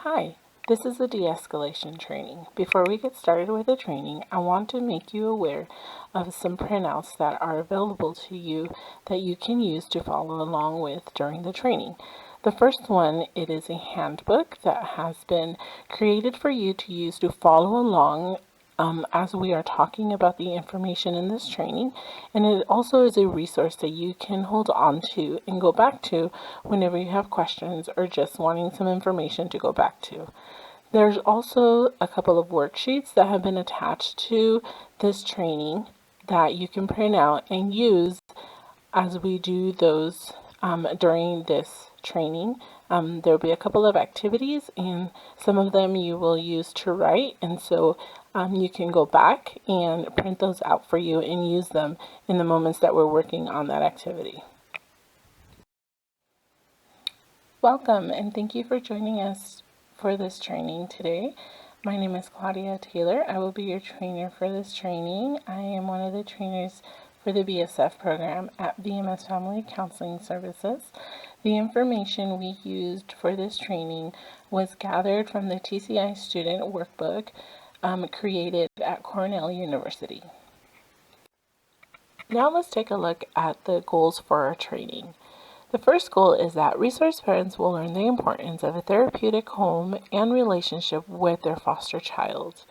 Hi, this is the de-escalation training. Before we get started with the training, I want to make you aware of some printouts that are available to you that you can use to follow along with during the training. The first one, it is a handbook that has been created for you to use to follow along as we are talking about the information in this training, and it also is a resource that you can hold on to and go back to whenever you have questions or just wanting some information to go back to. There's also a couple of worksheets that have been attached to this training that you can print out and use as we do those during this training. There'll be a couple of activities, and some of them you will use to write, and so you can go back and print those out for you and use them in the moments that we're working on that activity. Welcome, and thank you for joining us for this training today. My name is Claudia Taylor. I will be your trainer for this training. I am one of the trainers for the BSF program at VMS Family Counseling Services. The information we used for this training was gathered from the TCI student workbook created at Cornell University. Now let's take a look at the goals for our training. The first goal is that resource parents will learn the importance of a therapeutic home and relationship with their foster child.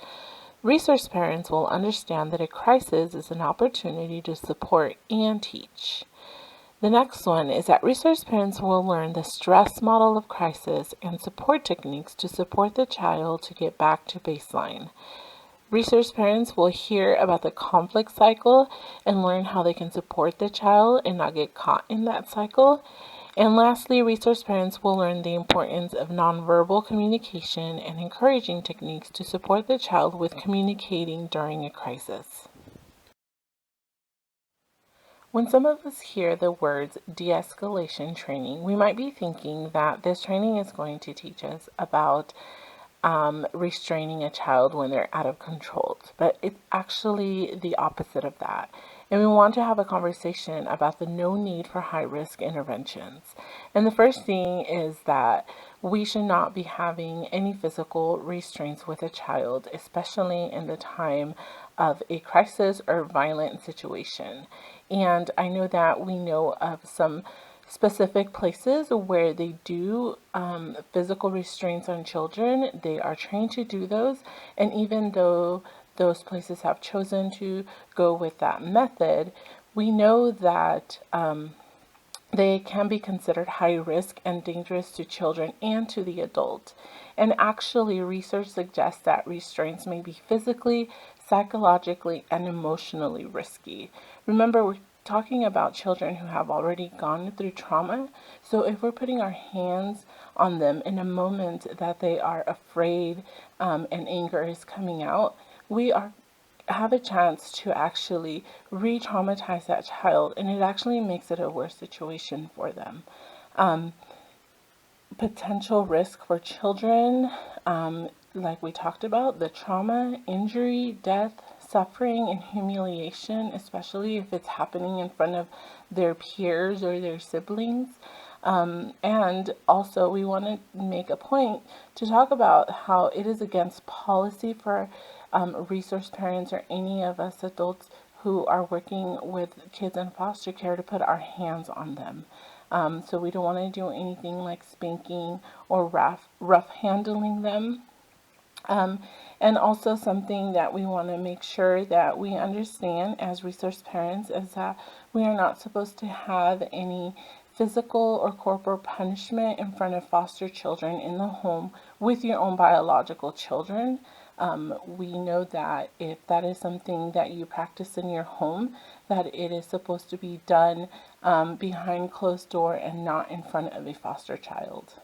Resource parents will understand that a crisis is an opportunity to support and teach. The next one is that resource parents will learn the stress model of crisis and support techniques to support the child to get back to baseline. Resource parents will hear about the conflict cycle and learn how they can support the child and not get caught in that cycle. And lastly, resource parents will learn the importance of nonverbal communication and encouraging techniques to support the child with communicating during a crisis. When some of us hear the words de-escalation training, we might be thinking that this training is going to teach us about restraining a child when they're out of control, but it's actually the opposite of that. And we want to have a conversation about the no need for high-risk interventions. And the first thing is that we should not be having any physical restraints with a child, especially in the time of a crisis or violent situation. And I know that we know of some specific places where they do physical restraints on children. They are trained to do those, and even though those places have chosen to go with that method, we know that they can be considered high risk and dangerous to children and to the adult. And actually, research suggests that restraints may be physically, psychologically, and emotionally risky. Remember, we're talking about children who have already gone through trauma. So if we're putting our hands on them in a moment that they are afraid and anger is coming out, we have a chance to actually re-traumatize that child, and it actually makes it a worse situation for them. Potential risk for children, like we talked about, the trauma, injury, death, suffering, and humiliation, especially if it's happening in front of their peers or their siblings. And also we want to make a point to talk about how it is against policy for resource parents or any of us adults who are working with kids in foster care to put our hands on them. So we don't want to do anything like spanking or rough handling them. And also something that we want to make sure that we understand as resource parents is that we are not supposed to have any physical or corporal punishment in front of foster children in the home with your own biological children. We know that if that is something that you practice in your home, that it is supposed to be done behind closed door and not in front of a foster child.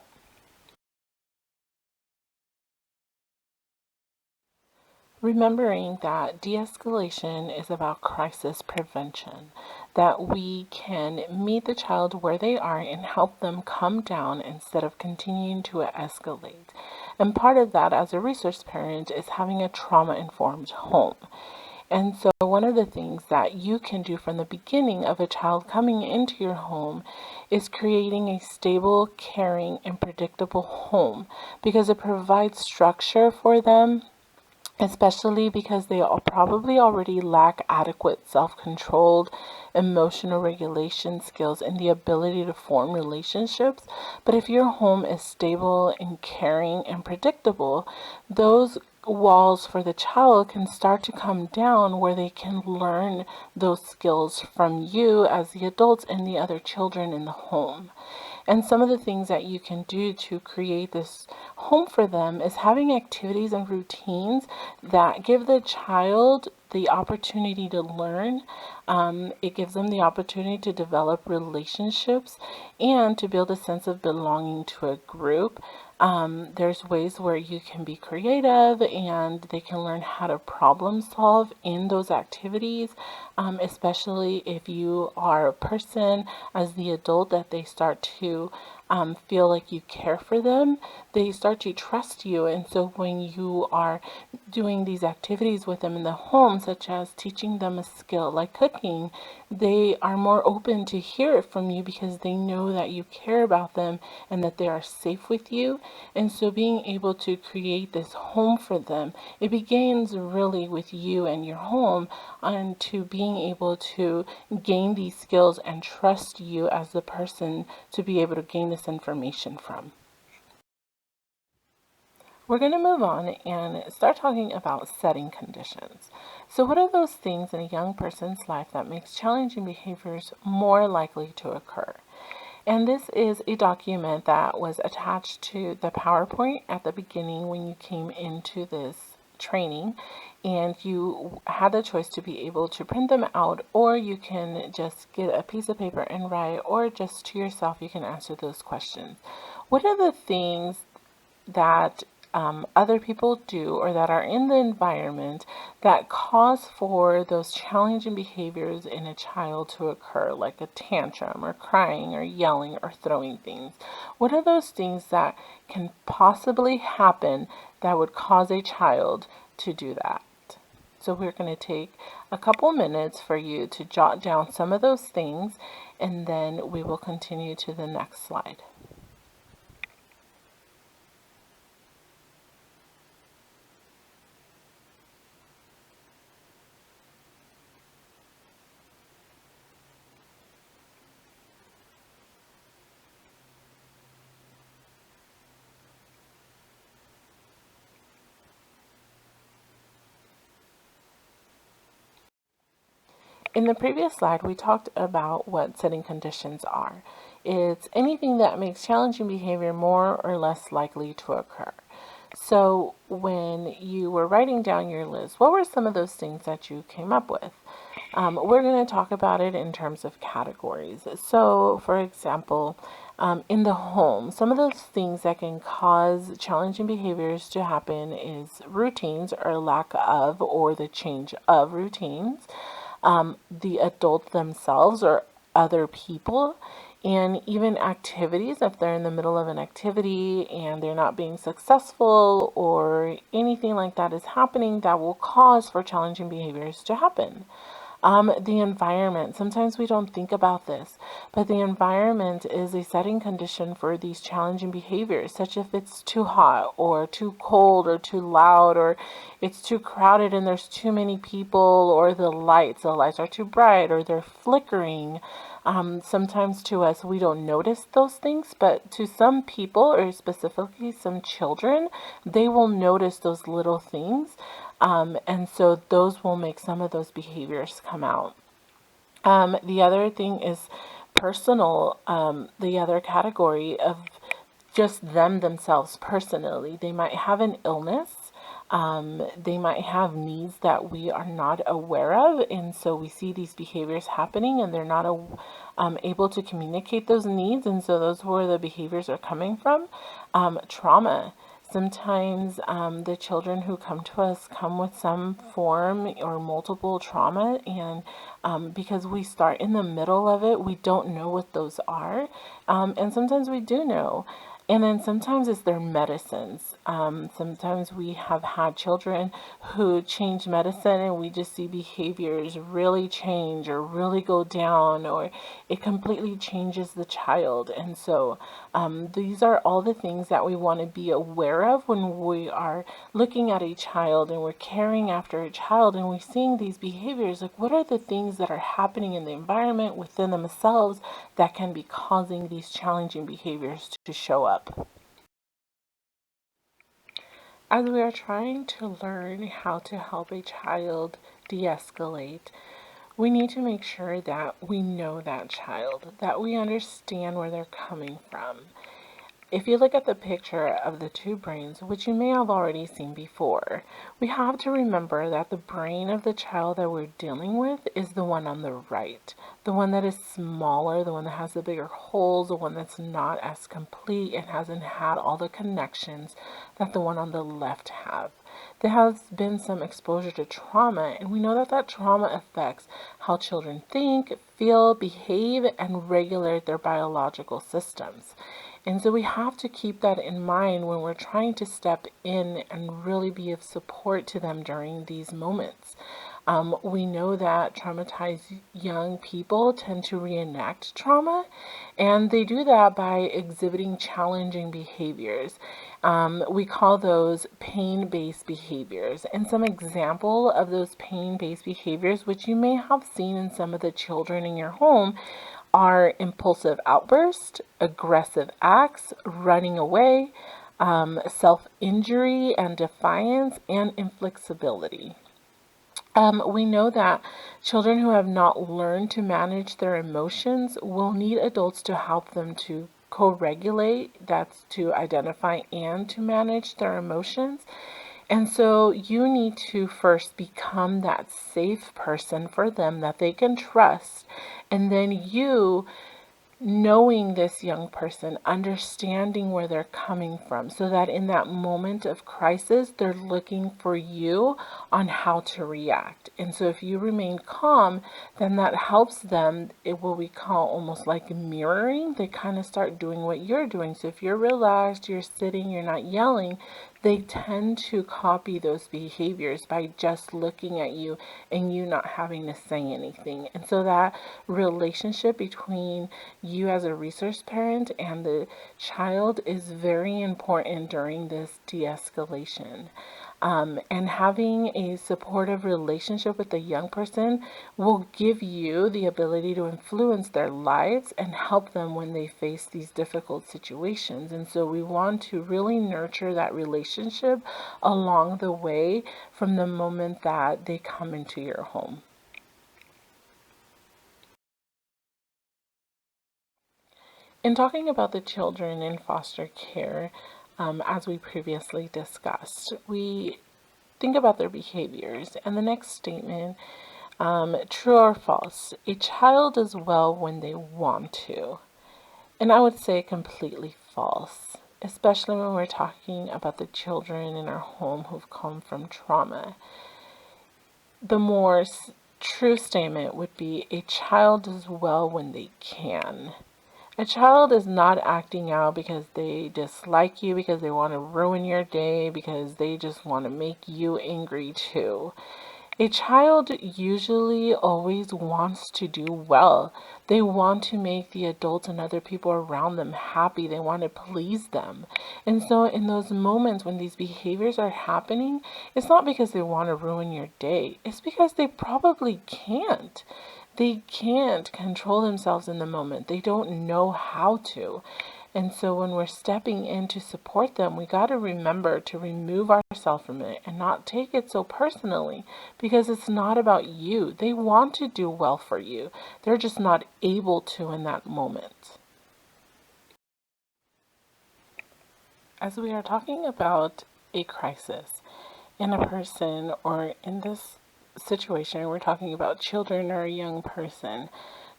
Remembering that de-escalation is about crisis prevention, that we can meet the child where they are and help them come down instead of continuing to escalate. And part of that as a resource parent is having a trauma-informed home. And so one of the things that you can do from the beginning of a child coming into your home is creating a stable, caring, and predictable home, because it provides structure for them, especially because they all probably already lack adequate self-controlled emotional regulation skills and the ability to form relationships. But if your home is stable and caring and predictable, those walls for the child can start to come down, where they can learn those skills from you as the adults and the other children in the home. And some of the things that you can do to create this home for them is having activities and routines that give the child the opportunity to learn. It gives them the opportunity to develop relationships and to build a sense of belonging to a group. There's ways where you can be creative and they can learn how to problem solve in those activities, especially if you are a person as the adult that they start to feel like you care for them. They start to trust you. And so when you are doing these activities with them in the home, such as teaching them a skill like cooking, they are more open to hear it from you because they know that you care about them and that they are safe with you. And so being able to create this home for them, it begins really with you and your home, and to being able to gain these skills and trust you as the person to be able to gain this information from. We're going to move on and start talking about setting conditions. So what are those things in a young person's life that makes challenging behaviors more likely to occur? And this is a document that was attached to the PowerPoint at the beginning when you came into this training, and you had the choice to be able to print them out, or you can just get a piece of paper and write, or just to yourself you can answer those questions. What are the things that other people do or that are in the environment that cause for those challenging behaviors in a child to occur, like a tantrum or crying or yelling or throwing things? What are those things that can possibly happen that would cause a child to do that? So we're going to take a couple minutes for you to jot down some of those things, and then we will continue to the next slide. In the previous slide, we talked about what setting conditions are. It's anything that makes challenging behavior more or less likely to occur. So when you were writing down your list, what were some of those things that you came up with? We're going to talk about it in terms of categories. So, for example, in the home, some of those things that can cause challenging behaviors to happen is routines or lack of, or the change of routines, the adults themselves or other people, and even activities. If they're in the middle of an activity and they're not being successful, or anything like that is happening that will cause for challenging behaviors to happen. The environment. Sometimes we don't think about this, but the environment is a setting condition for these challenging behaviors, such if it's too hot or too cold or too loud, or it's too crowded and there's too many people, or the lights are too bright or they're flickering. Sometimes to us, we don't notice those things, but to some people, or specifically some children, they will notice those little things. And so those will make some of those behaviors come out. The other thing is personal, the other category of just them themselves personally. They might have an illness. They might have needs that we are not aware of, and so we see these behaviors happening and they're not able to communicate those needs, and so those where the behaviors are coming from. Trauma. Sometimes the children who come to us come with some form or multiple trauma, and because we start in the middle of it, we don't know what those are, and sometimes we do know. And then sometimes it's their medicines. Sometimes we have had children who change medicine and we just see behaviors really change or really go down, or it completely changes the child. And so these are all the things that we want to be aware of when we are looking at a child and we're caring after a child and we're seeing these behaviors. Like, what are the things that are happening in the environment within themselves that can be causing these challenging behaviors to show up? As we are trying to learn how to help a child de-escalate, we need to make sure that we know that child, that we understand where they're coming from. If you look at the picture of the two brains, which you may have already seen before, we have to remember that the brain of the child that we're dealing with is the one on the right, the one that is smaller, the one that has the bigger holes, the one that's not as complete and hasn't had all the connections that the one on the left have. There has been some exposure to trauma, and we know that that trauma affects how children think, feel, behave, and regulate their biological systems. And so we have to keep that in mind when we're trying to step in and really be of support to them during these moments. We know that traumatized young people tend to reenact trauma, and they do that by exhibiting challenging behaviors. We call those pain-based behaviors. And some example of those pain-based behaviors, which you may have seen in some of the children in your home, are impulsive outbursts, aggressive acts, running away, self-injury and defiance, and inflexibility. We know that children who have not learned to manage their emotions will need adults to help them to co-regulate, that's to identify and to manage their emotions. And so you need to first become that safe person for them that they can trust. And then you, knowing this young person, understanding where they're coming from, so that in that moment of crisis, they're looking for you on how to react. And so if you remain calm, then that helps them. It will we call almost like mirroring. They kind of start doing what you're doing. So if you're relaxed, you're sitting, you're not yelling, they tend to copy those behaviors by just looking at you and you not having to say anything. And so that relationship between you as a resource parent and the child is very important during this de-escalation. And having a supportive relationship with the young person will give you the ability to influence their lives and help them when they face these difficult situations. And so we want to really nurture that relationship along the way from the moment that they come into your home. In talking about the children in foster care, as we previously discussed, we think about their behaviors. And the next statement, true or false, a child does well when they want to. And I would say completely false, especially when we're talking about the children in our home who've come from trauma. The more true statement would be a child does well when they can. A child is not acting out because they dislike you, because they want to ruin your day, because they just want to make you angry too. A child usually always wants to do well. They want to make the adults and other people around them happy. They want to please them. And so in those moments when these behaviors are happening, it's not because they want to ruin your day. It's because they probably can't. They can't control themselves in the moment. They don't know how to. And so when we're stepping in to support them, we got to remember to remove ourselves from it and not take it so personally, because it's not about you. They want to do well for you. They're just not able to in that moment. As we are talking about a crisis in a person, or in this situation, we're talking about children or a young person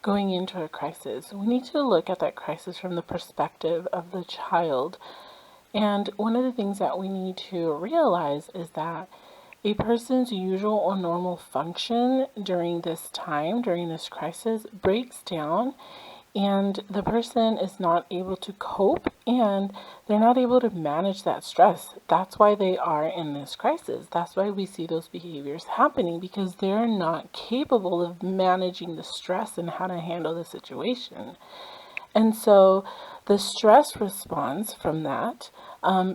going into a crisis, we need to look at that crisis from the perspective of the child. And one of the things that we need to realize is that a person's usual or normal function during this time, during this crisis, breaks down and the person is not able to cope and they're not able to manage that stress. That's why they are in this crisis. That's why we see those behaviors happening, because they're not capable of managing the stress and how to handle the situation. And so the stress response from that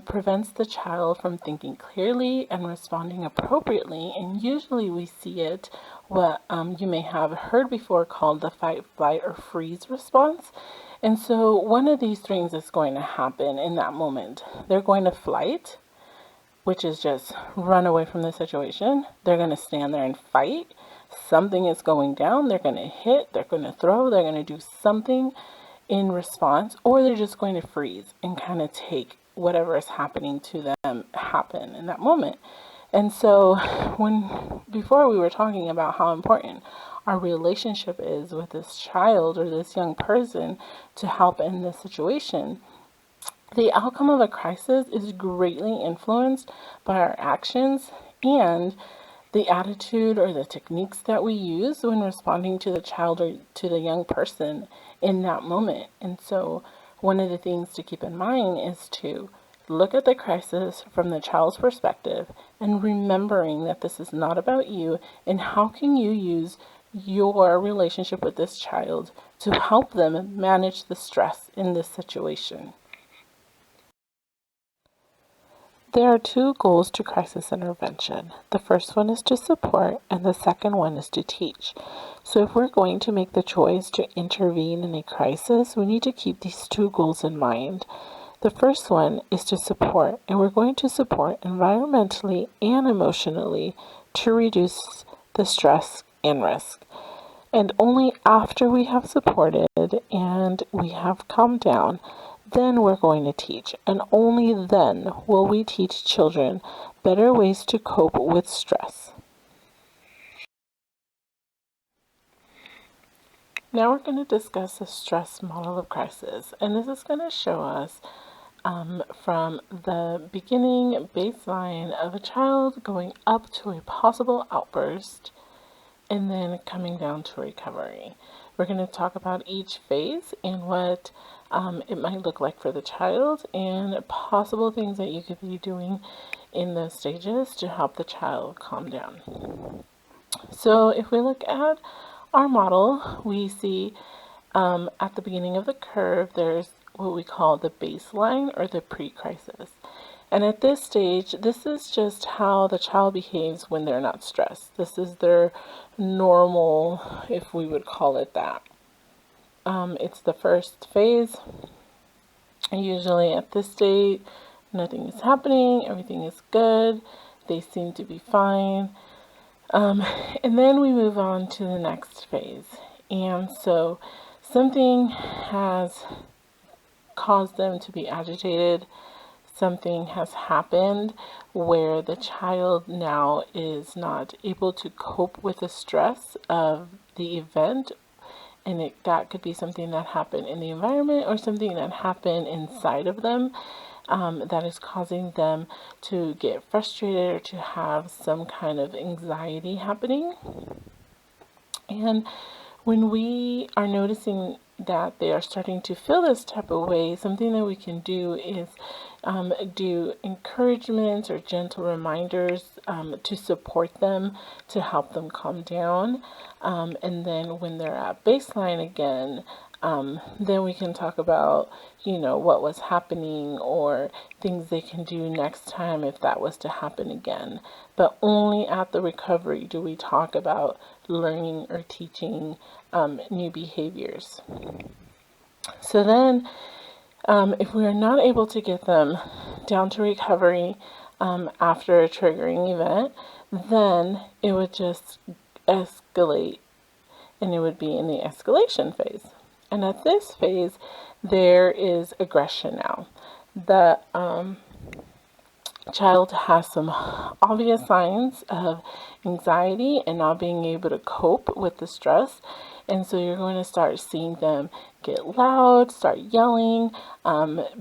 prevents the child from thinking clearly and responding appropriately. And usually we see it, what you may have heard before, called the fight, flight, or freeze response. And so one of these things is going to happen in that moment. They're going to flight, which is just run away from the situation. They're going to stand there and fight. Something is going down. They're going to hit. They're going to throw. They're going to do something in response, or they're just going to freeze and kind of take whatever is happening to them happen in that moment. And so before we were talking about how important our relationship is with this child or this young person to help in this situation, the outcome of a crisis is greatly influenced by our actions and the attitude or the techniques that we use when responding to the child or to the young person in that moment. And so one of the things to keep in mind is to look at the crisis from the child's perspective and remembering that this is not about you, and how can you use your relationship with this child to help them manage the stress in this situation. There are two goals to crisis intervention. The first one is to support, and the second one is to teach. So if we're going to make the choice to intervene in a crisis, we need to keep these two goals in mind. The first one is to support, and we're going to support environmentally and emotionally to reduce the stress and risk. And only after we have supported and we have calmed down, then we're going to teach. And only then will we teach children better ways to cope with stress. Now we're going to discuss the stress model of crisis. And this is going to show us from the beginning baseline of a child going up to a possible outburst and then coming down to recovery. We're going to talk about each phase and what it might look like for the child and possible things that you could be doing in those stages to help the child calm down. So if we look at our model, we see at the beginning of the curve, there's what we call the baseline or the pre-crisis. And at this stage, this is just how the child behaves when they're not stressed. This is their normal, if we would call it that. It's the first phase. And usually at this stage, nothing is happening, everything is good, they seem to be fine. And then we move on to the next phase. And so something has caused them to be agitated. Something has happened where the child now is not able to cope with the stress of the event. And that could be something that happened in the environment or something that happened inside of them that is causing them to get frustrated or to have some kind of anxiety happening. And when we are noticing that they are starting to feel this type of way, something that we can do is do encouragements or gentle reminders to support them, to help them calm down. And then when they're at baseline again, then we can talk about, what was happening or things they can do next time if that was to happen again. But only at the recovery do we talk about learning or teaching new behaviors. So then, if we are not able to get them down to recovery after a triggering event, then it would just escalate, and it would be in the escalation phase. And at this phase, there is aggression now. The child has some obvious signs of anxiety and not being able to cope with the stress. And so you're going to start seeing them get loud, start yelling,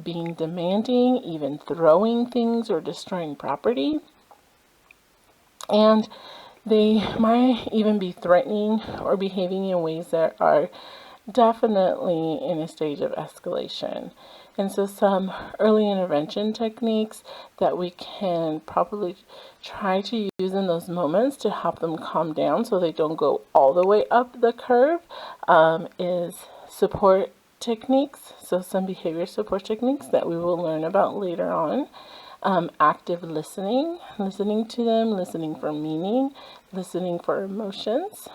being demanding, even throwing things or destroying property. And they might even be threatening or behaving in ways that are definitely in a stage of escalation. And so some early intervention techniques that we can probably try to use in those moments to help them calm down so they don't go all the way up the curve is support techniques. So some behavior support techniques that we will learn about later on. Active listening, listening to them, listening for meaning, listening for emotions.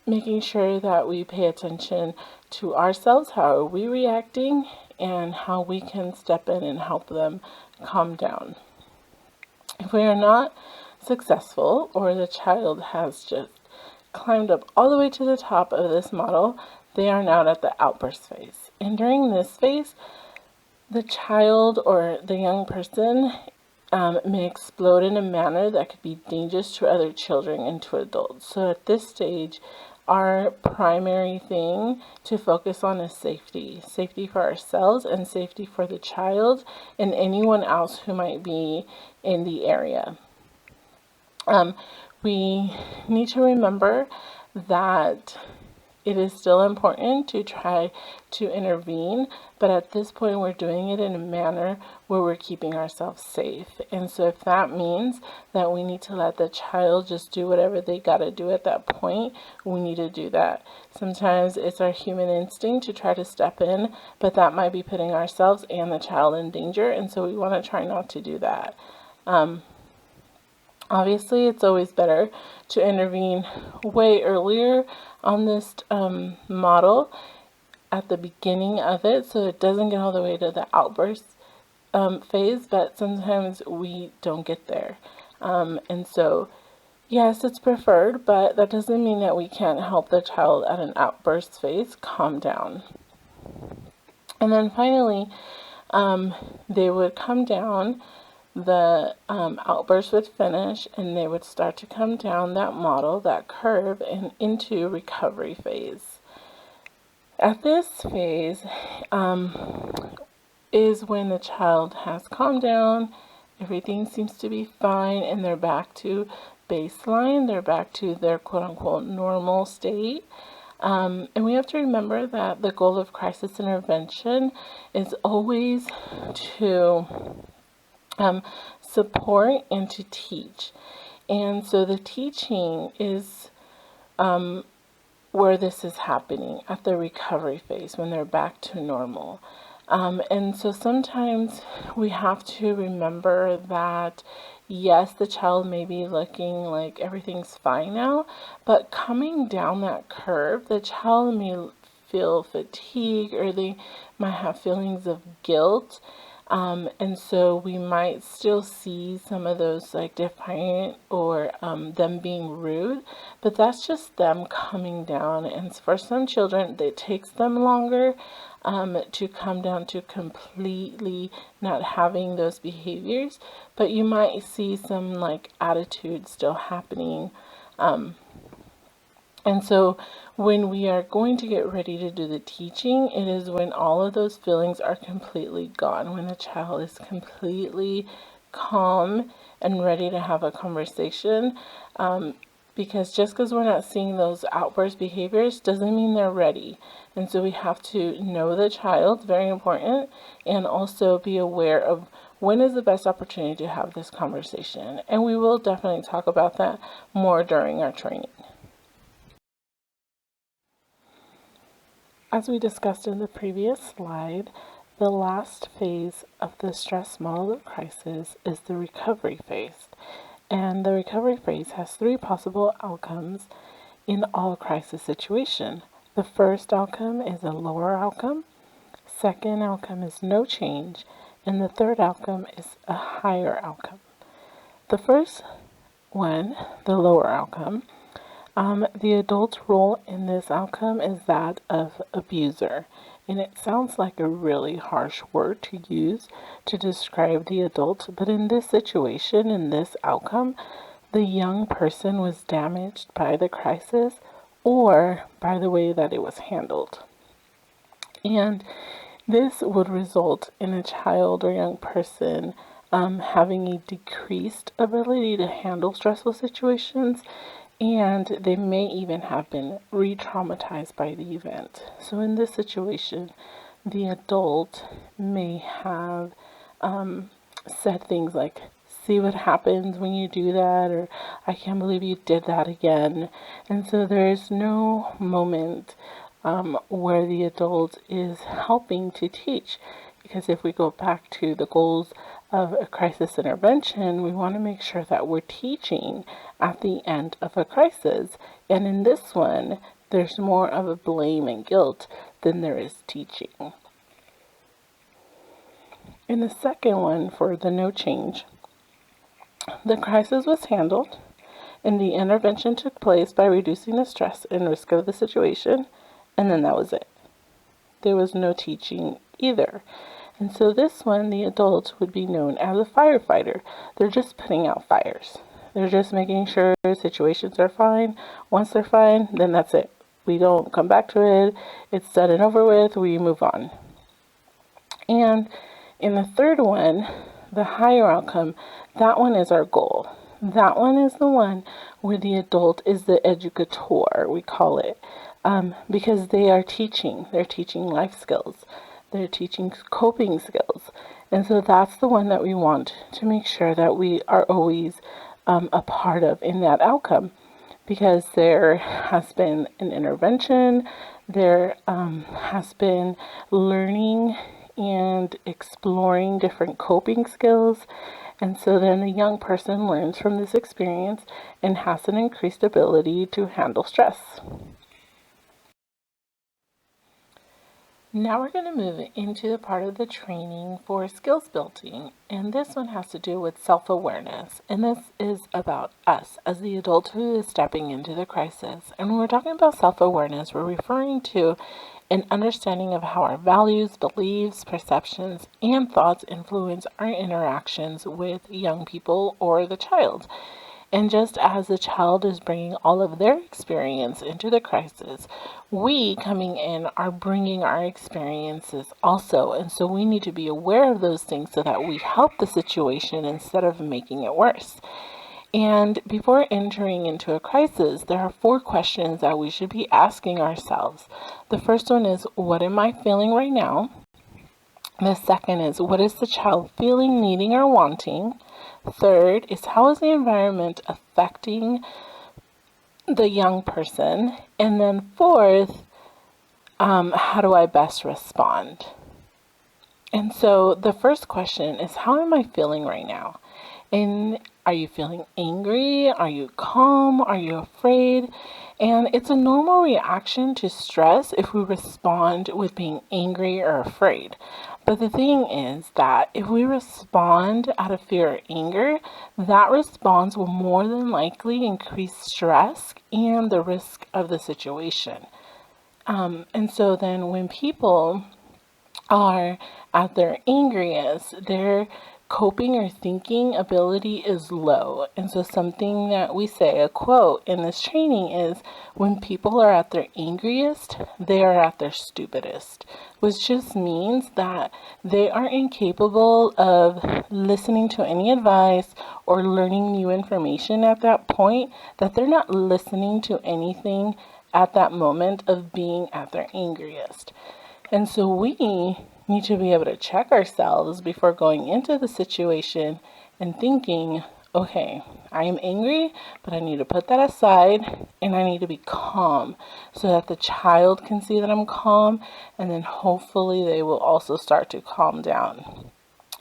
Making sure that we pay attention to ourselves, how are we reacting, and how we can step in and help them calm down. If we are not successful, or the child has just climbed up all the way to the top of this model, they are now at the outburst phase. And during this phase, the child or the young person may explode in a manner that could be dangerous to other children and to adults. So at this stage, our primary thing to focus on is safety. Safety for ourselves and safety for the child and anyone else who might be in the area. We need to remember that it is still important to try to intervene, but at this point we're doing it in a manner where we're keeping ourselves safe. And so if that means that we need to let the child just do whatever they got to do at that point, we need to do that. Sometimes it's our human instinct to try to step in, but that might be putting ourselves and the child in danger, and so we want to try not to do that. Obviously, it's always better to intervene way earlier on this model at the beginning of it so it doesn't get all the way to the outburst phase, but sometimes we don't get there. And so, yes, it's preferred, but that doesn't mean that we can't help the child at an outburst phase calm down. And then finally, they would come down. The outburst would finish and they would start to come down that model, that curve, and into recovery phase. At this phase is when the child has calmed down, everything seems to be fine, and they're back to baseline, they're back to their quote-unquote normal state. And we have to remember that the goal of crisis intervention is always to support and to teach. And so the teaching is where this is happening at the recovery phase when they're back to normal. And so sometimes we have to remember that yes, the child may be looking like everything's fine now, but coming down that curve, the child may feel fatigue or they might have feelings of guilt. And so we might still see some of those like defiant or them being rude, but that's just them coming down. And for some children, it takes them longer to come down to completely not having those behaviors, but you might see some like attitude still happening. And so when we are going to get ready to do the teaching, it is when all of those feelings are completely gone, when the child is completely calm and ready to have a conversation. Because just because we're not seeing those outburst behaviors doesn't mean they're ready. And so we have to know the child, very important, and also be aware of when is the best opportunity to have this conversation. And we will definitely talk about that more during our training. As we discussed in the previous slide, the last phase of the stress model of crisis is the recovery phase. And the recovery phase has 3 possible outcomes in all crisis situations. The first outcome is a lower outcome, second outcome is no change, and the third outcome is a higher outcome. The first one, the lower outcome, the adult's role in this outcome is that of abuser. And it sounds like a really harsh word to use to describe the adult, but in this situation, in this outcome, the young person was damaged by the crisis or by the way that it was handled. And this would result in a child or young person having a decreased ability to handle stressful situations and they may even have been re-traumatized by the event. So in this situation, the adult may have said things like, see what happens when you do that, or I can't believe you did that again. And so there's no moment where the adult is helping to teach. Because if we go back to the goals of a crisis intervention, we want to make sure that we're teaching at the end of a crisis. And in this one, there's more of a blame and guilt than there is teaching. In the second one, for the no change, the crisis was handled and the intervention took place by reducing the stress and risk of the situation, and then that was it. There was no teaching either. And so this one, the adult would be known as a firefighter. They're just putting out fires. They're just making sure situations are fine. Once they're fine, then that's it. We don't come back to it. It's done and over with. We move on. And in the third one, the higher outcome, that one is our goal. That one is the one where the adult is the educator, we call it, because they are teaching. They're teaching life skills. They're teaching coping skills. And so that's the one that we want to make sure that we are always a part of in that outcome, because there has been an intervention, there has been learning and exploring different coping skills. And so then the young person learns from this experience and has an increased ability to handle stress. Now we're going to move into the part of the training for skills building, and this one has to do with self-awareness, and this is about us as the adult who is stepping into the crisis. And when we're talking about self-awareness, we're referring to an understanding of how our values, beliefs, perceptions, and thoughts influence our interactions with young people or the child. And just as the child is bringing all of their experience into the crisis, we coming in are bringing our experiences also. And so we need to be aware of those things so that we help the situation instead of making it worse. And before entering into a crisis, there are 4 questions that we should be asking ourselves. The first one is, what am I feeling right now? The second is, what is the child feeling, needing, or wanting? Third is, how is the environment affecting the young person? And then fourth, how do I best respond? And so the first question is, how am I feeling right now? And are you feeling angry? Are you calm? Are you afraid? And it's a normal reaction to stress if we respond with being angry or afraid. But the thing is that if we respond out of fear or anger, that response will more than likely increase stress and the risk of the situation. And so then when people are at their angriest, their coping or thinking ability is low. And so something that we say, a quote in this training is, when people are at their angriest, they are at their stupidest, which just means that they are incapable of listening to any advice or learning new information at that point, that they're not listening to anything at that moment of being at their angriest. And so we need to be able to check ourselves before going into the situation and thinking, okay, I am angry, but I need to put that aside and I need to be calm so that the child can see that I'm calm, and then hopefully they will also start to calm down.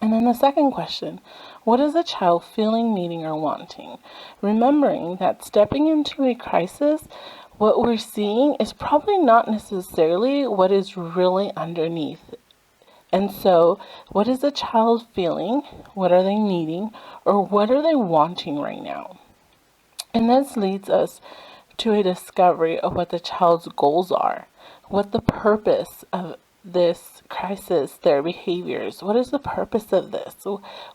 And then the second question, what is the child feeling, needing, or wanting? Remembering that stepping into a crisis, what we're seeing is probably not necessarily what is really underneath. And so, what is the child feeling? What are they needing? Or what are they wanting right now? And this leads us to a discovery of what the child's goals are. What the purpose of this crisis, their behaviors. What is the purpose of this?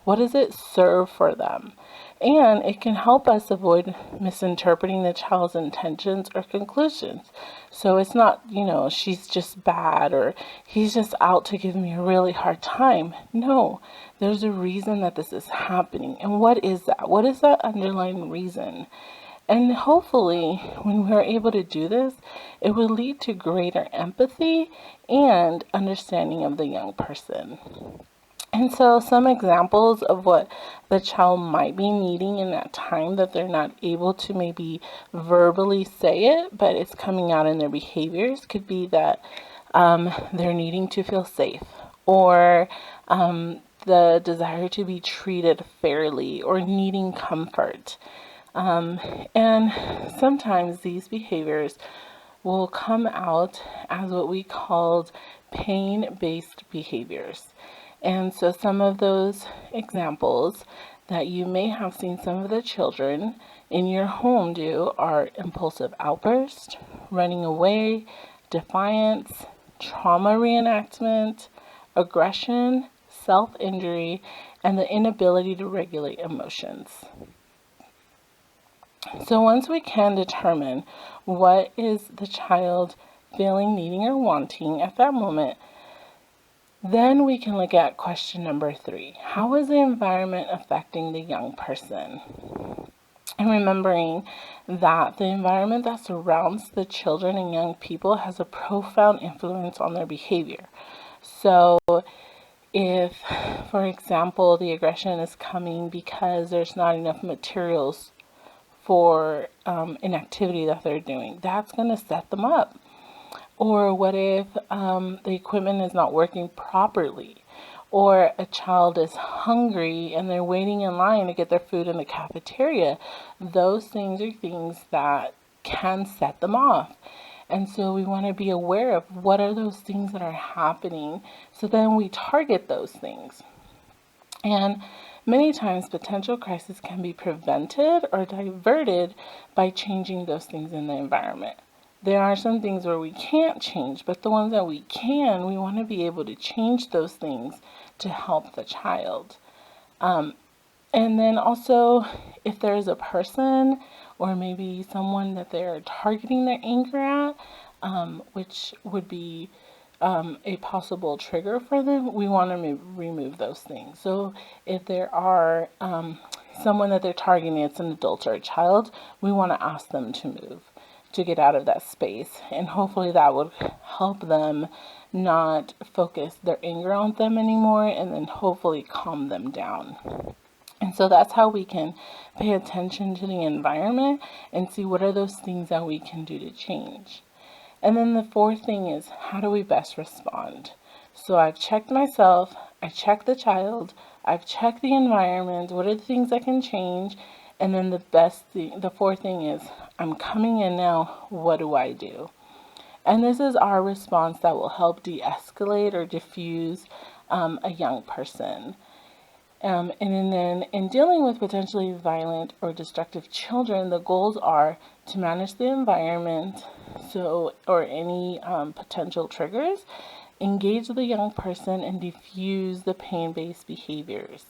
What does it serve for them? And it can help us avoid misinterpreting the child's intentions or conclusions. So it's not, she's just bad or he's just out to give me a really hard time. No, there's a reason that this is happening. And what is that? What is that underlying reason? And hopefully, when we're able to do this, it will lead to greater empathy and understanding of the young person. And so some examples of what the child might be needing in that time that they're not able to maybe verbally say it, but it's coming out in their behaviors, could be that they're needing to feel safe, or the desire to be treated fairly, or needing comfort. And sometimes these behaviors will come out as what we called pain-based behaviors. And so some of those examples that you may have seen some of the children in your home do are impulsive outburst, running away, defiance, trauma reenactment, aggression, self-injury, and the inability to regulate emotions. So once we can determine what is the child feeling, needing, or wanting at that moment, then we can look at question number 3. How is the environment affecting the young person? And remembering that the environment that surrounds the children and young people has a profound influence on their behavior. So if, for example, the aggression is coming because there's not enough materials for an activity that they're doing, that's going to set them up. Or what if the equipment is not working properly? Or a child is hungry and they're waiting in line to get their food in the cafeteria. Those things are things that can set them off. And so we want to be aware of what are those things that are happening, so then we target those things. And many times potential crisis can be prevented or diverted by changing those things in the environment. There are some things where we can't change, but the ones that we can, we want to be able to change those things to help the child. And then also, if there's a person or maybe someone that they're targeting their anger at, which would be a possible trigger for them, we want to remove those things. So if there are someone that they're targeting, it's an adult or a child, we want to ask them to move, to get out of that space. And hopefully that would help them not focus their anger on them anymore, and then hopefully calm them down. And so that's how we can pay attention to the environment and see what are those things that we can do to change. And then the 4th thing is, how do we best respond? So I've checked myself, I checked the child, I've checked the environment, what are the things I can change? And then the 4th thing is, I'm coming in now, what do I do? And this is our response that will help de-escalate or diffuse a young person. And then in dealing with potentially violent or destructive children, the goals are to manage the environment, or any potential triggers, engage the young person, and diffuse the pain-based behaviors.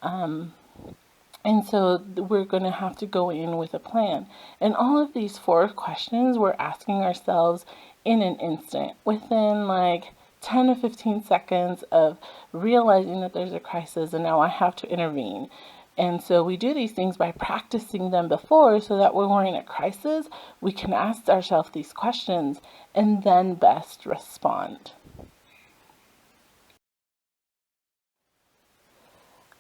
And so we're going to have to go in with a plan. And all of these 4 questions we're asking ourselves in an instant, within like 10 to 15 seconds of realizing that there's a crisis and now I have to intervene. And so we do these things by practicing them before, so that when we're in a crisis, we can ask ourselves these questions and then best respond.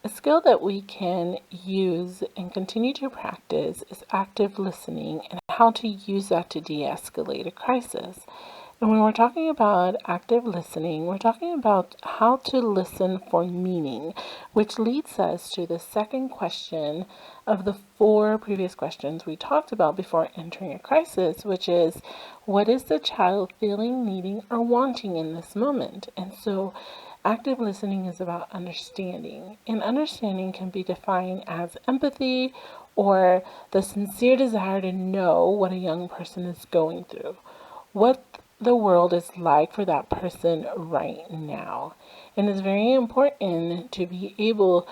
A skill that we can use and continue to practice is active listening, and how to use that to de-escalate a crisis. And when we're talking about active listening, we're talking about how to listen for meaning, which leads us to the 2nd question of the 4 previous questions we talked about before entering a crisis, which is, what is the child feeling, needing, or wanting in this moment? And so active listening is about understanding, and understanding can be defined as empathy, or the sincere desire to know what a young person is going through, what the world is like for that person right now. And it's very important to be able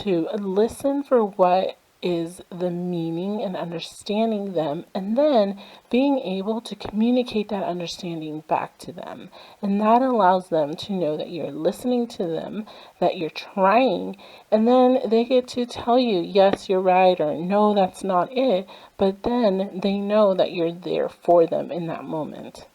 to listen for what is the meaning and understanding them, and then being able to communicate that understanding back to them. And that allows them to know that you're listening to them, that you're trying, and then they get to tell you, yes, you're right, or no, that's not it. But then they know that you're there for them in that moment.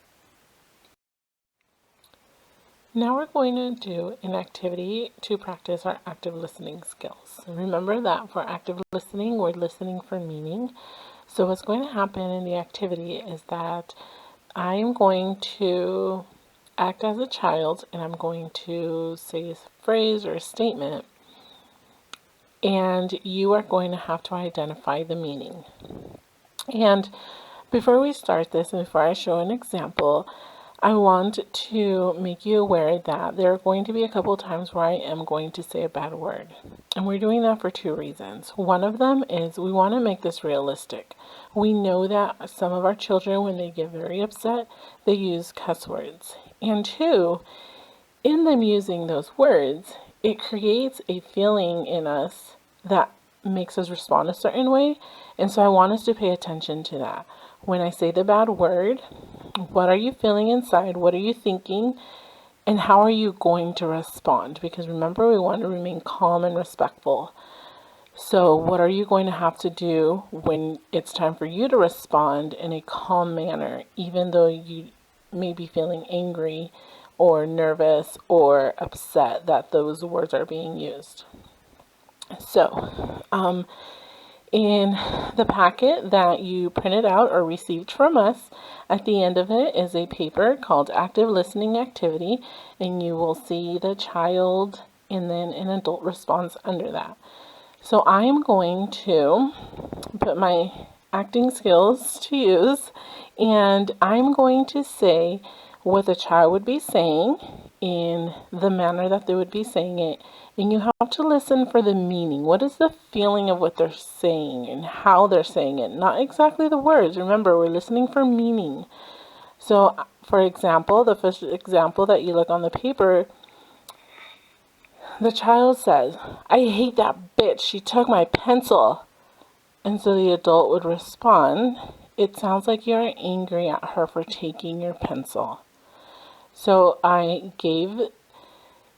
Now we're going to do an activity to practice our active listening skills. Remember that for active listening, we're listening for meaning. So what's going to happen in the activity is that I'm going to act as a child, and I'm going to say a phrase or a statement, and you are going to have to identify the meaning. And before we start this, and before I show an example, I want to make you aware that there are going to be a couple times where I am going to say a bad word. And we're doing that for two reasons. One of them is we want to make this realistic. We know that some of our children, when they get very upset, they use cuss words. And two, in them using those words, it creates a feeling in us that makes us respond a certain way. And so I want us to pay attention to that. When I say the bad word, what are you feeling inside? What are you thinking? And how are you going to respond? Because remember, we want to remain calm and respectful. So what are you going to have to do when it's time for you to respond in a calm manner, even though you may be feeling angry or nervous or upset that those words are being used? So, in the packet that you printed out or received from us, at the end of it is a paper called Active Listening Activity, and you will see the child and then an adult response under that. So I am going to put my acting skills to use, and I'm going to say what the child would be saying in the manner that they would be saying it. And you have to listen for the meaning. What is the feeling of what they're saying and how they're saying it? Not exactly the words. Remember, we're listening for meaning. So, for example, the first example that you look on the paper, the child says, "I hate that bitch. She took my pencil." And so the adult would respond, "It sounds like you're angry at her for taking your pencil." So I gave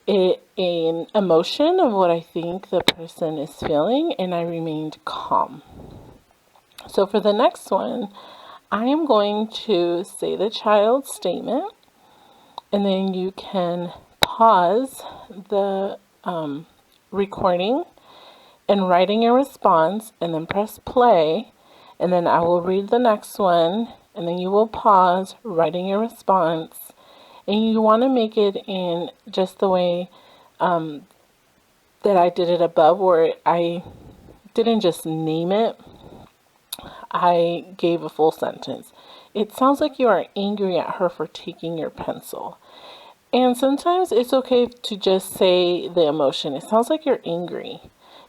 it an emotion of what I think the person is feeling, and I remained calm. So for the next one, I am going to say the child's statement, and then you can pause the recording and writing your response, and then press play, and then I will read the next one, and then you will pause, writing your response. And you want to make it in just the way that I did it above, where I didn't just name it, I gave a full sentence. "It sounds like you are angry at her for taking your pencil." And sometimes it's okay to just say the emotion. It sounds like you're angry.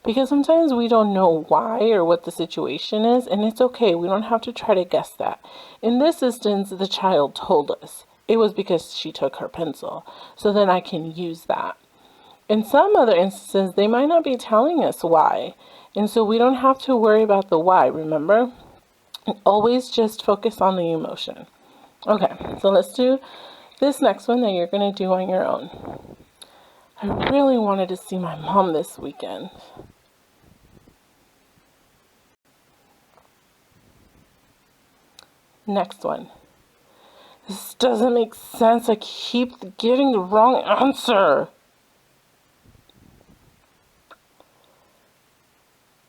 Because sometimes we don't know why or what the situation is, and it's okay. We don't have to try to guess that. In this instance, the child told us it was because she took her pencil. So then I can use that. In some other instances, they might not be telling us why. And so we don't have to worry about the why, remember? Always just focus on the emotion. Okay, so let's do this next one that you're going to do on your own. "I really wanted to see my mom this weekend." Next one. "This doesn't make sense. I keep getting the wrong answer."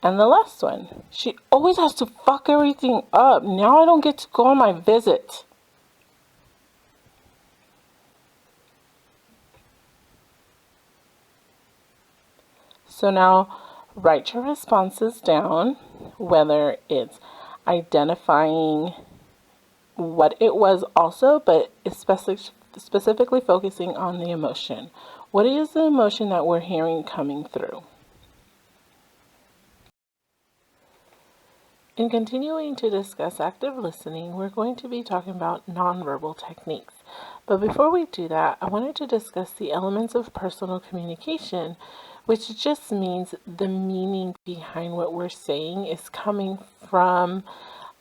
And the last one. "She always has to fuck everything up. Now I don't get to go on my visit." So now write your responses down, whether it's identifying what it was also, but specifically focusing on the emotion. What is the emotion that we're hearing coming through? In continuing to discuss active listening, we're going to be talking about nonverbal techniques. But before we do that, I wanted to discuss the elements of personal communication, which just means the meaning behind what we're saying is coming from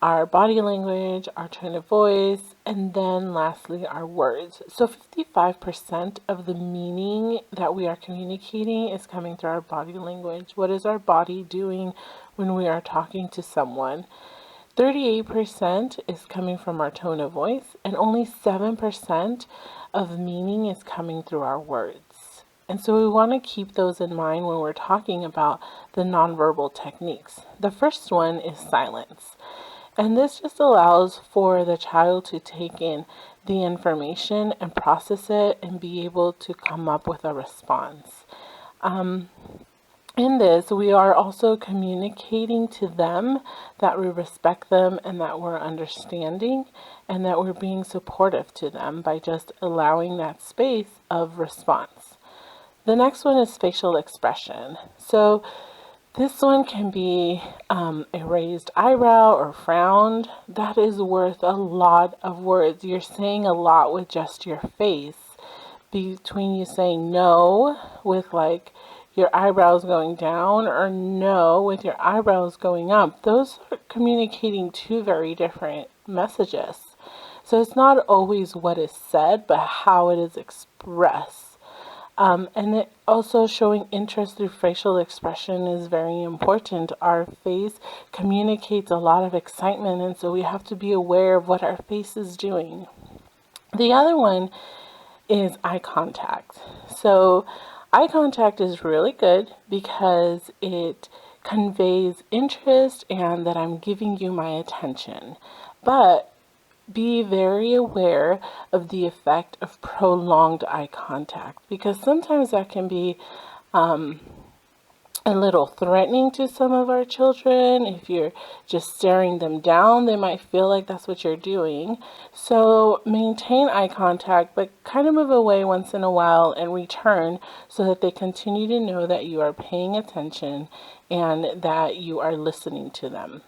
our body language, our tone of voice, and then lastly, our words. So 55% of the meaning that we are communicating is coming through our body language. What is our body doing when we are talking to someone? 38% is coming from our tone of voice, and only 7% of meaning is coming through our words. And so we want to keep those in mind when we're talking about the nonverbal techniques. The first one is silence. And this just allows for the child to take in the information and process it and be able to come up with a response. In this, we are also communicating to them that we respect them and that we're understanding and that we're being supportive to them by just allowing that space of response. The next one is facial expression. So this one can be a raised eyebrow or frowned. That is worth a lot of words. You're saying a lot with just your face. Between you saying no with like your eyebrows going down or no with your eyebrows going up, those are communicating two very different messages. So it's not always what is said, but how it is expressed. And it also showing interest through facial expression is very important. Our face communicates a lot of excitement, and so we have to be aware of what our face is doing. The other one is eye contact. So eye contact is really good because it conveys interest and that I'm giving you my attention. But be very aware of the effect of prolonged eye contact, because sometimes that can be a little threatening to some of our children. If you're just staring them down, they might feel like that's what you're doing. So maintain eye contact, but kind of move away once in a while and return so that they continue to know that you are paying attention and that you are listening to them.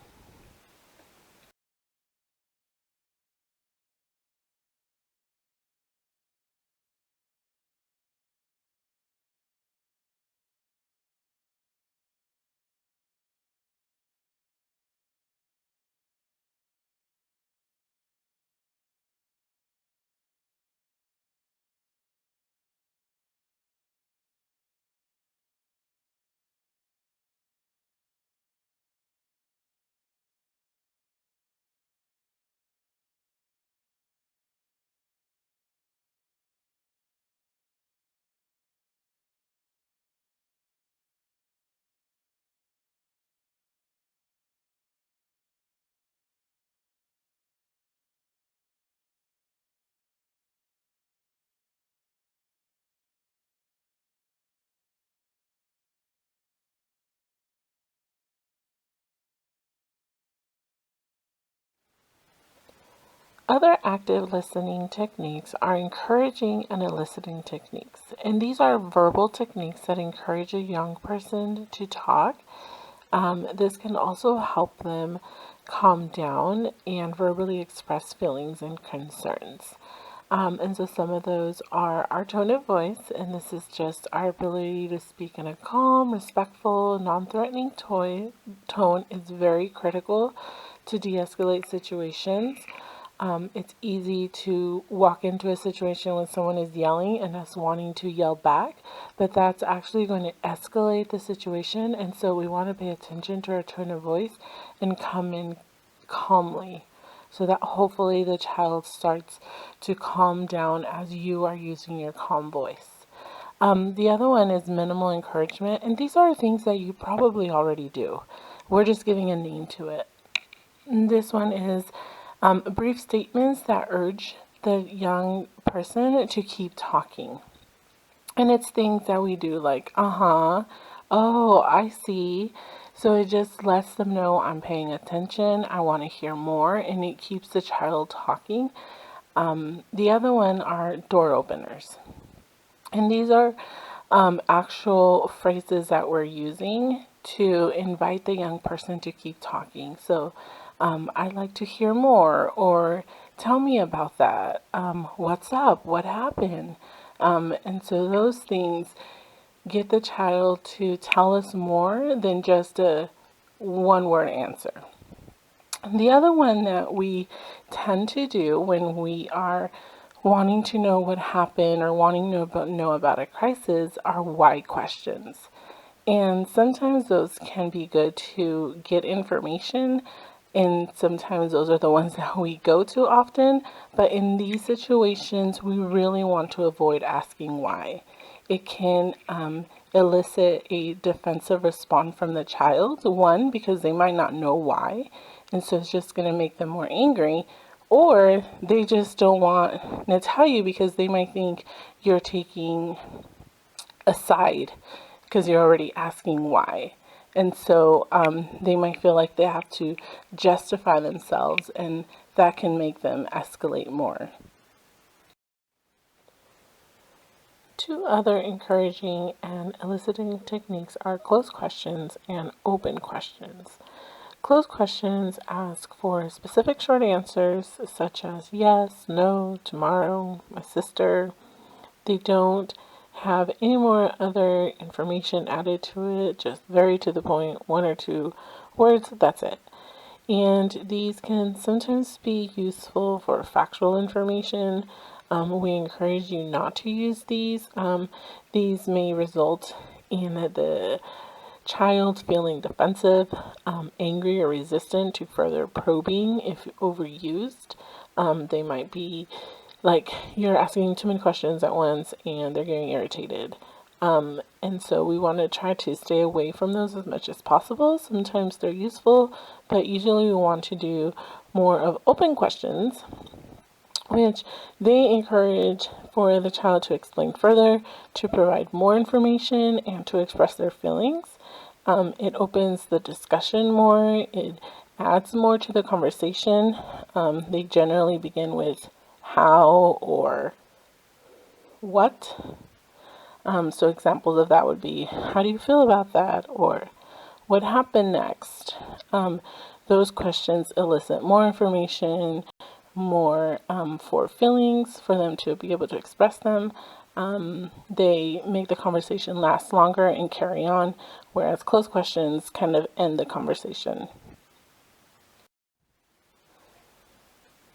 Other active listening techniques are encouraging and eliciting techniques. And these are verbal techniques that encourage a young person to talk. This can also help them calm down and verbally express feelings and concerns. And so some of those are our tone of voice, and this is just our ability to speak in a calm, respectful, non-threatening tone is very critical to de-escalate situations. It's easy to walk into a situation when someone is yelling and us wanting to yell back, but that's actually going to escalate the situation. And so we want to pay attention to our tone of voice and come in calmly so that hopefully the child starts to calm down as you are using your calm voice. The other one is minimal encouragement, and these are things that you probably already do. We're just giving a name to it. And this one is brief statements that urge the young person to keep talking. And it's things that we do like, oh, I see. So it just lets them know I'm paying attention, I want to hear more, and it keeps the child talking. The other one are door openers. And these are actual phrases that we're using to invite the young person to keep talking. So I'd like to hear more, or tell me about that. What's up? What happened? And so those things get the child to tell us more than just a one-word answer. The other one that we tend to do when we are wanting to know what happened or wanting to know about a crisis are why questions. And sometimes those can be good to get information, and sometimes those are the ones that we go to often. But in these situations, we really want to avoid asking why. It can elicit a defensive response from the child. One, because they might not know why, and so it's just going to make them more angry. Or they just don't want to tell you because they might think you're taking a side because you're already asking why. And so they might feel like they have to justify themselves, and that can make them escalate more. Two other encouraging and eliciting techniques are closed questions and open questions. Closed questions ask for specific short answers such as yes, no, tomorrow, my sister. They don't have any more other information added to it, just very to the point, one or two words, that's it. And these can sometimes be useful for factual information. We encourage you not to use these. These may result in the child feeling defensive, angry, or resistant to further probing if overused. They might be like you're asking too many questions at once and they're getting irritated. And so we want to try to stay away from those as much as possible. Sometimes they're useful, but usually we want to do more of open questions, which they encourage for the child to explain further, to provide more information, and to express their feelings. It opens the discussion more, it adds more to the conversation. They generally begin with how or what. So examples of that would be, how do you feel about that? Or what happened next? Those questions elicit more information, more for feelings, for them to be able to express them. They make the conversation last longer and carry on, whereas closed questions kind of end the conversation.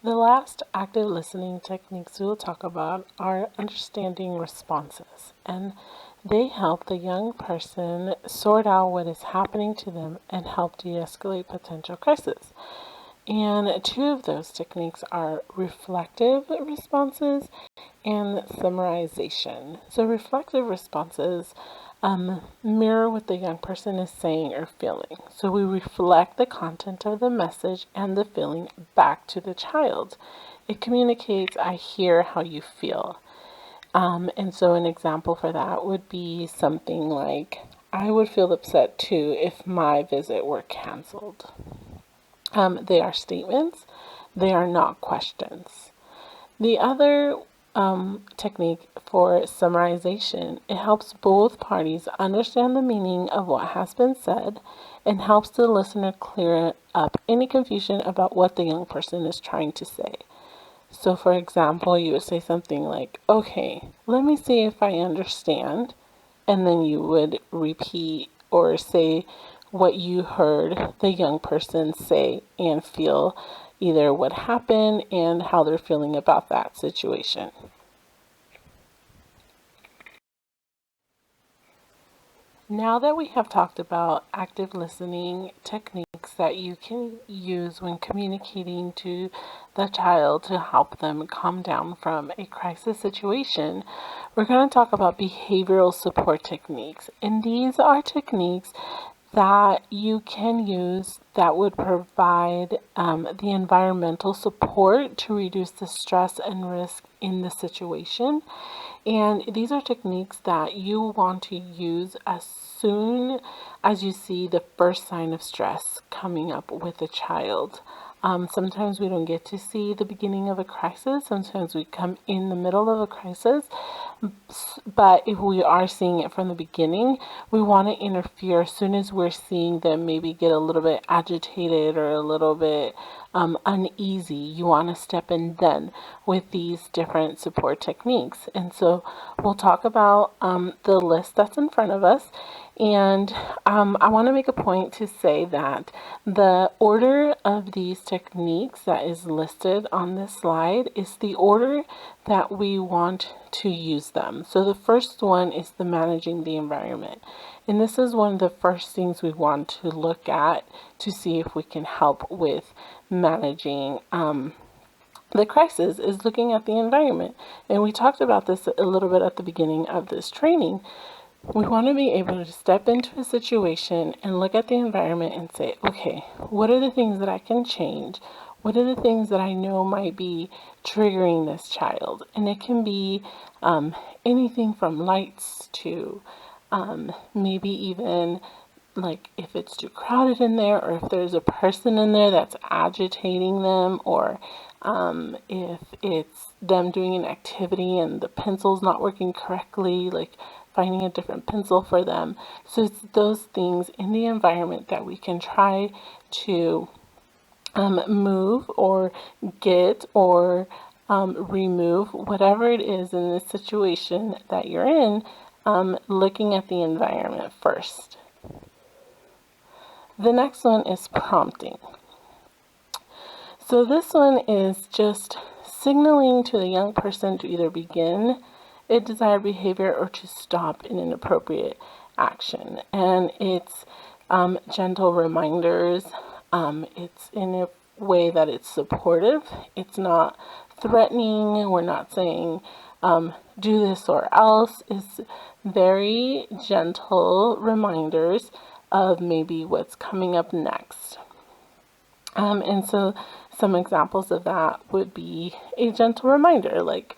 The last active listening techniques we will talk about are understanding responses, and they help the young person sort out what is happening to them and help de-escalate potential crisis. And two of those techniques are reflective responses and summarization. So reflective responses mirror what the young person is saying or feeling. So we reflect the content of the message and the feeling back to the child. It communicates, I hear how you feel. And so an example for that would be something like, I would feel upset too if my visit were canceled. They are statements, they are not questions. The other technique for summarization, it helps both parties understand the meaning of what has been said and helps the listener clear up any confusion about what the young person is trying to say. So for example, you would say something like, okay, let me see if I understand. And then you would repeat or say what you heard the young person say and feel, either what happened and how they're feeling about that situation. Now that we have talked about active listening techniques that you can use when communicating to the child to help them calm down from a crisis situation, we're going to talk about behavioral support techniques. And these are techniques that you can use that would provide the environmental support to reduce the stress and risk in the situation. And these are techniques that you want to use as soon as you see the first sign of stress coming up with a child. Sometimes we don't get to see the beginning of a crisis. Sometimes we come in the middle of a crisis. But if we are seeing it from the beginning, we want to interfere as soon as we're seeing them maybe get a little bit agitated or a little bit uneasy. You want to step in then with these different support techniques. And so we'll talk about the list that's in front of us. And I want to make a point to say that the order of these techniques that is listed on this slide is the order that we want to use them. So the first one is the managing the environment. And this is one of the first things we want to look at to see if we can help with managing the crisis, is looking at the environment. And we talked about this a little bit at the beginning of this training. We want to be able to step into a situation and look at the environment and say, okay, what are the things that I can change? What are the things that I know might be triggering this child? And it can be anything from lights to maybe even like if it's too crowded in there, or if there's a person in there that's agitating them, or if it's them doing an activity and the pencil's not working correctly, like finding a different pencil for them. So it's those things in the environment that we can try to move or get or remove, whatever it is in the situation that you're in, looking at the environment first. The next one is prompting. So this one is just signaling to the young person to either begin a desired behavior or to stop an inappropriate action. And it's gentle reminders. It's in a way that it's supportive. It's not threatening. We're not saying do this or else. It's very gentle reminders of maybe what's coming up next. And so some examples of that would be a gentle reminder, like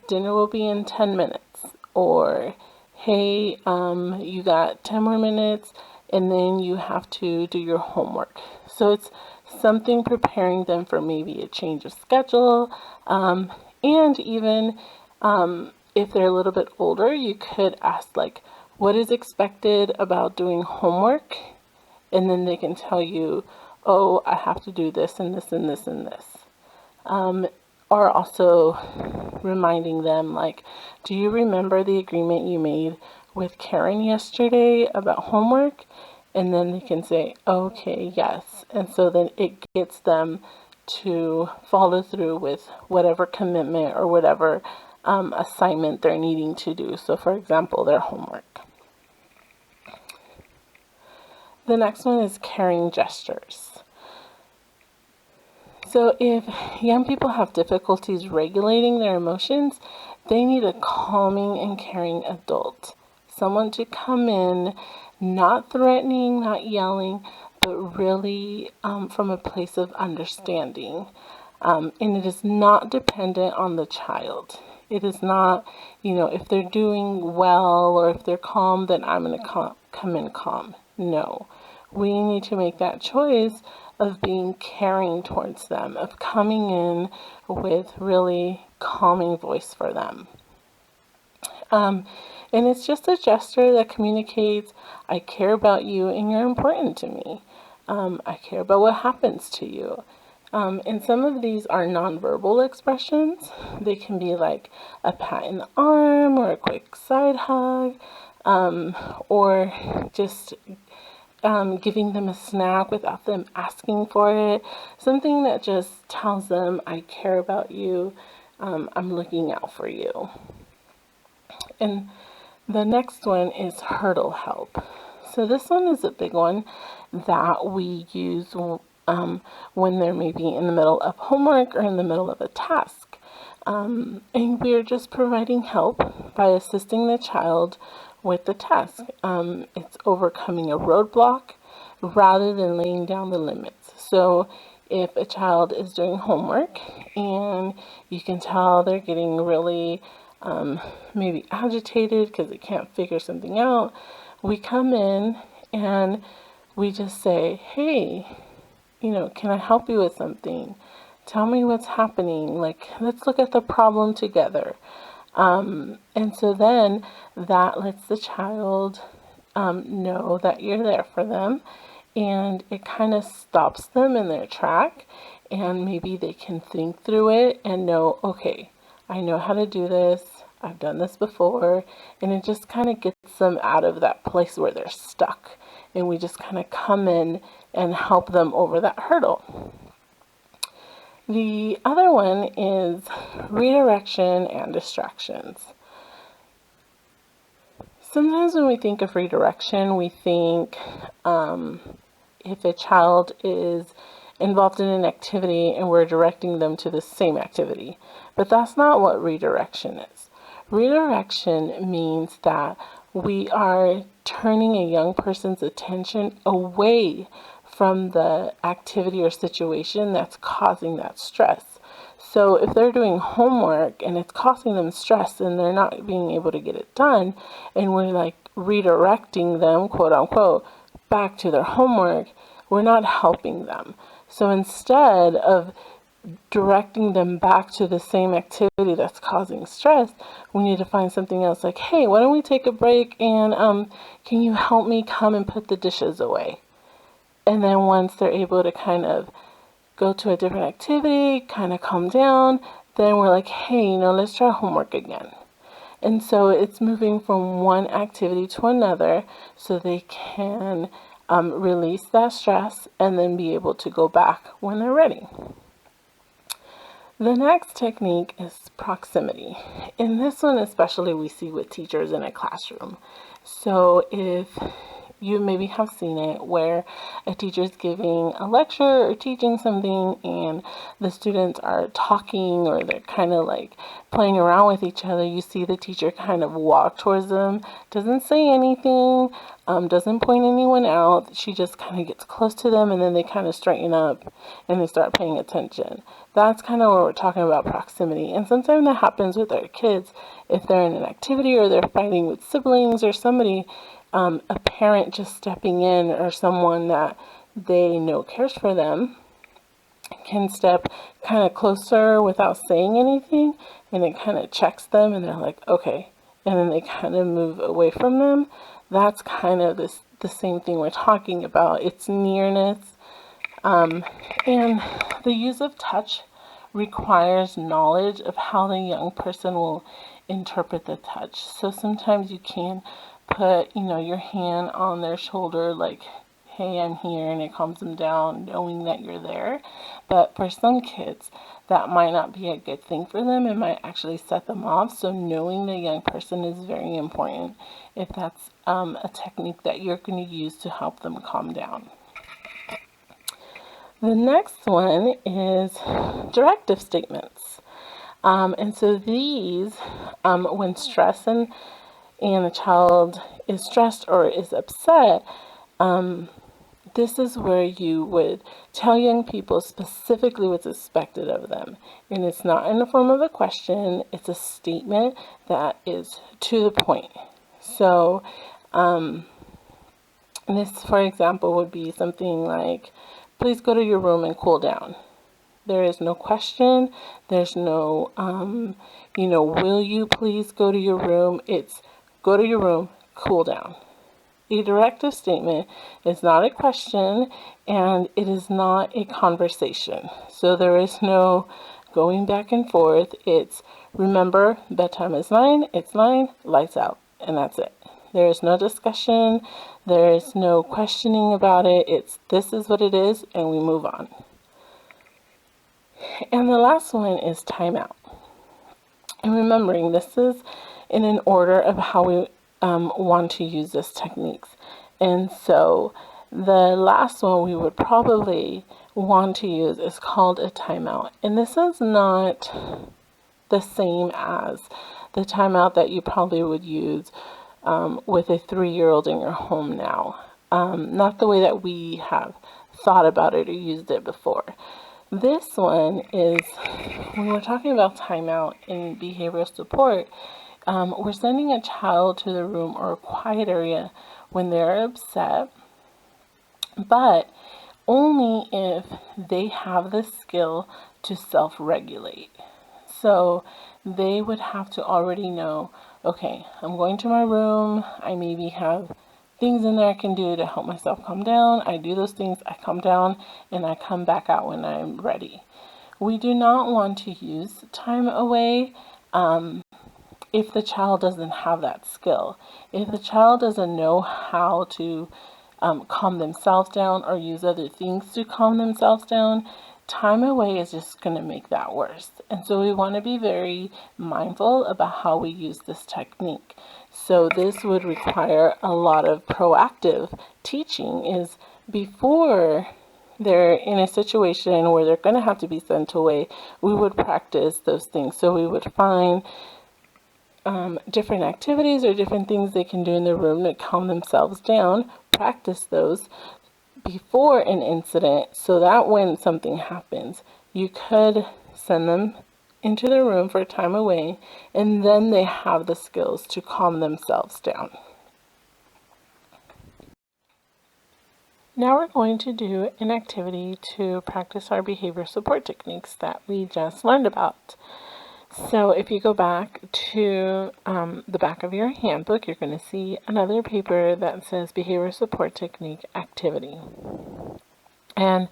dinner will be in 10 minutes, or hey, you got 10 more minutes and then you have to do your homework. So it's something preparing them for maybe a change of schedule. And even if they're a little bit older, you could ask like, what is expected about doing homework? And then they can tell you, oh, I have to do this and this and this and this. Or also reminding them like, do you remember the agreement you made with Karen yesterday about homework? And then they can say, okay, yes. And so then it gets them to follow through with whatever commitment or whatever assignment they're needing to do. So for example, their homework. The next one is caring gestures. So if young people have difficulties regulating their emotions, they need a calming and caring adult. Someone to come in, not threatening, not yelling, but really from a place of understanding. And it is not dependent on the child. It is not, if they're doing well or if they're calm, then I'm going to come in calm. No, we need to make that choice of being caring towards them, of coming in with really calming voice for them. And it's just a gesture that communicates, I care about you and you're important to me. I care about what happens to you. And some of these are nonverbal expressions. They can be like a pat in the arm or a quick side hug, or just giving them a snack without them asking for it. Something that just tells them, I care about you, I'm looking out for you. And the next one is hurdle help. So this one is a big one that we use when they're maybe in the middle of homework or in the middle of a task. And we're just providing help by assisting the child with the task. It's overcoming a roadblock rather than laying down the limits. So if a child is doing homework and you can tell they're getting really maybe agitated because they can't figure something out, we come in and we just say, hey, can I help you with something? Tell me what's happening. Like, let's look at the problem together. And so then that lets the child know that you're there for them, and it kind of stops them in their track, and maybe they can think through it and know, okay, I know how to do this. I've done this before, and it just kind of gets them out of that place where they're stuck, and we just kind of come in and help them over that hurdle. The other one is redirection and distractions. Sometimes when we think of redirection, we think if a child is involved in an activity and we're directing them to the same activity. But that's not what redirection is. Redirection means that we are turning a young person's attention away from the activity or situation that's causing that stress. So if they're doing homework and it's causing them stress and they're not being able to get it done, and we're like redirecting them, quote unquote, back to their homework, we're not helping them. So instead of directing them back to the same activity that's causing stress, we need to find something else, like, hey, why don't we take a break and can you help me come and put the dishes away? And then once they're able to kind of go to a different activity, kind of calm down, then we're like, hey, let's try homework again. And so it's moving from one activity to another so they can release that stress and then be able to go back when they're ready. The next technique is proximity. In this one especially, we see with teachers in a classroom. So if you maybe have seen it where a teacher is giving a lecture or teaching something and the students are talking or they're kind of like playing around with each other, you see the teacher kind of walk towards them, doesn't say anything, doesn't point anyone out. She just kind of gets close to them and then they kind of straighten up and they start paying attention. That's kind of where we're talking about proximity. And sometimes that happens with our kids if they're in an activity or they're fighting with siblings or somebody, a parent just stepping in or someone that they know cares for them can step kind of closer without saying anything, and it kind of checks them and they're like, okay, and then they kind of move away from them. That's kind of the same thing we're talking about. It's nearness. And the use of touch requires knowledge of how the young person will interpret the touch. So sometimes you can put, your hand on their shoulder like, hey, I'm here, and it calms them down knowing that you're there. But for some kids, that might not be a good thing for them. It might actually set them off. So knowing the young person is very important if that's a technique that you're going to use to help them calm down. The next one is directive statements. And so these, when stressed and a child is stressed or is upset, this is where you would tell young people specifically what's expected of them. And it's not in the form of a question, it's a statement that is to the point. So this, for example, would be something like, please go to your room and cool down. There is no question. There's no, will you please go to your room? It's go to your room, cool down. A directive statement is not a question and it is not a conversation. So there is no going back and forth. It's, remember, bedtime is 9, it's 9, lights out, and that's it. There is no discussion. There is no questioning about it. It's, this is what it is, and we move on. And the last one is timeout. And remembering, this is in an order of how we want to use this techniques. And so the last one we would probably want to use is called a timeout. And this is not the same as the timeout that you probably would use with a 3-year-old in your home now. Not the way that we have thought about it or used it before. This one is, when we're talking about timeout in behavioral support, we're sending a child to the room or a quiet area when they're upset, but only if they have the skill to self-regulate. So they would have to already know, okay, I'm going to my room. I maybe have things in there I can do to help myself calm down. I do those things, I calm down, and I come back out when I'm ready. We do not want to use time away if the child doesn't have that skill. If the child doesn't know how to calm themselves down or use other things to calm themselves down, time away is just going to make that worse. And so we want to be very mindful about how we use this technique. So this would require a lot of proactive teaching, is before they're in a situation where they're going to have to be sent away, we would practice those things. So we would find different activities or different things they can do in the room to calm themselves down, practice those before an incident, so that when something happens, you could send them into the room for time away, and then they have the skills to calm themselves down. Now we're going to do an activity to practice our behavior support techniques that we just learned about. So if you go back to the back of your handbook, you're going to see another paper that says Behavior Support Technique Activity. And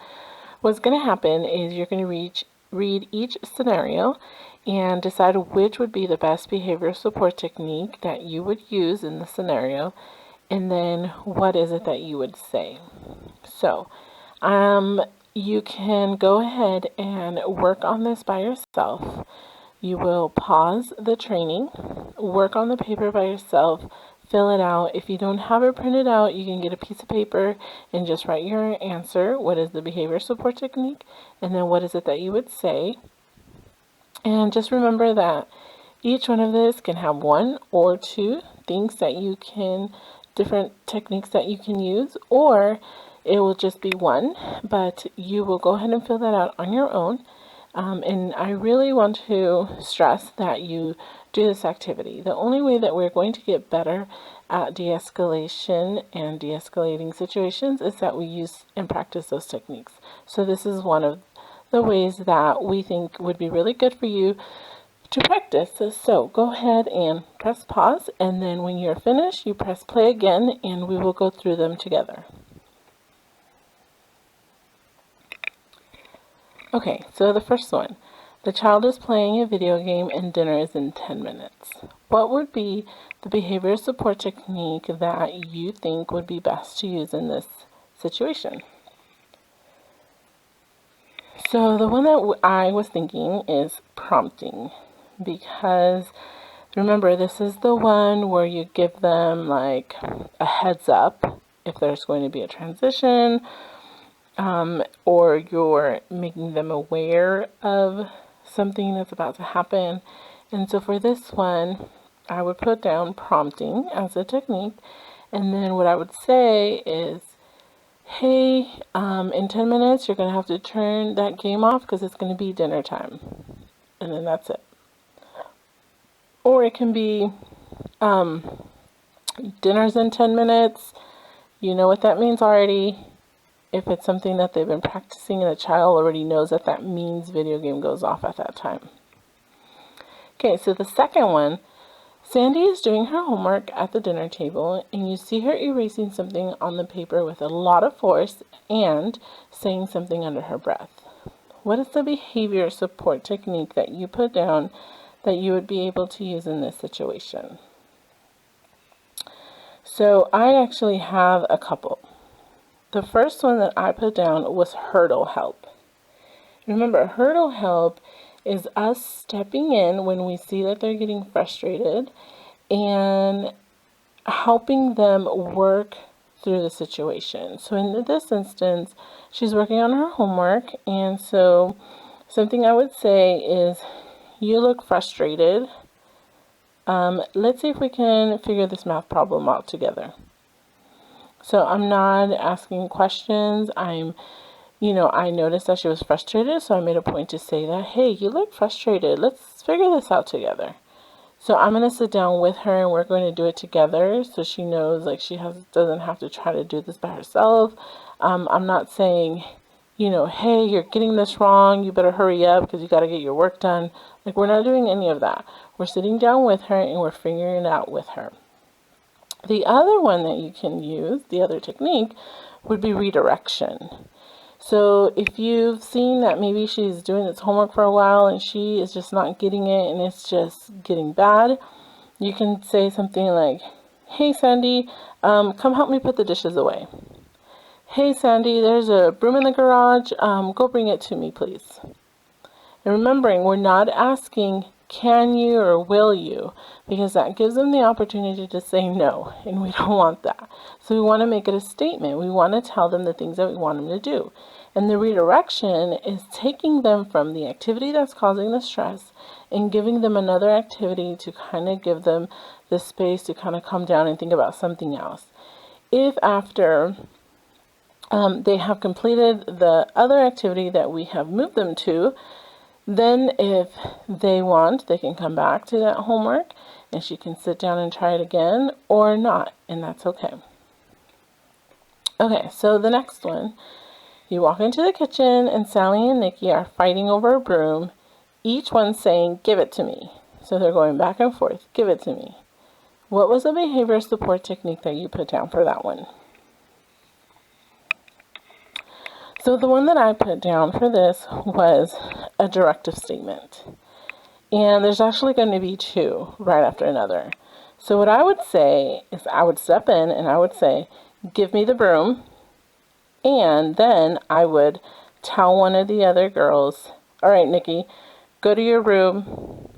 what's going to happen is you're going to read each scenario and decide which would be the best behavior support technique that you would use in the scenario, and then what is it that you would say. So you can go ahead and work on this by yourself. You will pause the training, work on the paper by yourself, fill it out. If you don't have it printed out, you can get a piece of paper and just write your answer. What is the behavior support technique? And then what is it that you would say? And just remember that each one of this can have one or two things that you can, different techniques that you can use, or it will just be one, but you will go ahead and fill that out on your own. And I really want to stress that you do this activity. The only way that we're going to get better at de-escalation and de-escalating situations is that we use and practice those techniques. So this is one of the ways that we think would be really good for you to practice. So go ahead and press pause, and then when you're finished, you press play again, and we will go through them together. Okay, so the first one. The child is playing a video game and dinner is in 10 minutes. What would be the behavior support technique that you think would be best to use in this situation? So the one that I was thinking is prompting, because remember, this is the one where you give them like a heads up if there's going to be a transition, or you're making them aware of something that's about to happen. And so for this one, I would put down prompting as a technique, and then what I would say is, hey, in 10 minutes you're going to have to turn that game off because it's going to be dinner time, and then that's it. Or it can be dinner's in 10 minutes. You know what that means already. If it's something that they've been practicing and the child already knows that that means video game goes off at that time. Okay, so the second one, Sandy is doing her homework at the dinner table, and you see her erasing something on the paper with a lot of force and saying something under her breath. What is the behavior support technique that you put down that you would be able to use in this situation? So I actually have a couple. The first one that I put down was hurdle help. Remember, hurdle help is us stepping in when we see that they're getting frustrated and helping them work through the situation. So in this instance, she's working on her homework, and so something I would say is, you look frustrated. Let's see if we can figure this math problem out together. So I'm not asking questions. I noticed that she was frustrated, so I made a point to say that, hey, you look frustrated. Let's figure this out together. So I'm going to sit down with her and we're going to do it together so she knows like doesn't have to try to do this by herself. I'm not saying, hey, you're getting this wrong, you better hurry up because you got to get your work done. Like, we're not doing any of that. We're sitting down with her and we're figuring it out with her. The other one that you can use, the other technique, would be redirection. So if you've seen that maybe she's doing this homework for a while and she is just not getting it and it's just getting bad, you can say something like, hey Sandy, come help me put the dishes away. Hey Sandy, there's a broom in the garage, go bring it to me please. And remembering, we're not asking can you or will you, because that gives them the opportunity to say no, and we don't want that. So we want to make it a statement. We want to tell them the things that we want them to do. And the redirection is taking them from the activity that's causing the stress and giving them another activity to kind of give them the space to kind of come down and think about something else. If after they have completed the other activity that we have moved them to, then if they want, they can come back to that homework and she can sit down and try it again or not, and that's okay. Okay, so the next one, you walk into the kitchen and Sally and Nikki are fighting over a broom, each one saying, give it to me. So they're going back and forth, give it to me. What was the behavior support technique that you put down for that one? So the one that I put down for this was a directive statement. And there's actually going to be two right after another. So what I would say is I would step in and I would say, give me the broom. And then I would tell one of the other girls, all right, Nikki, go to your room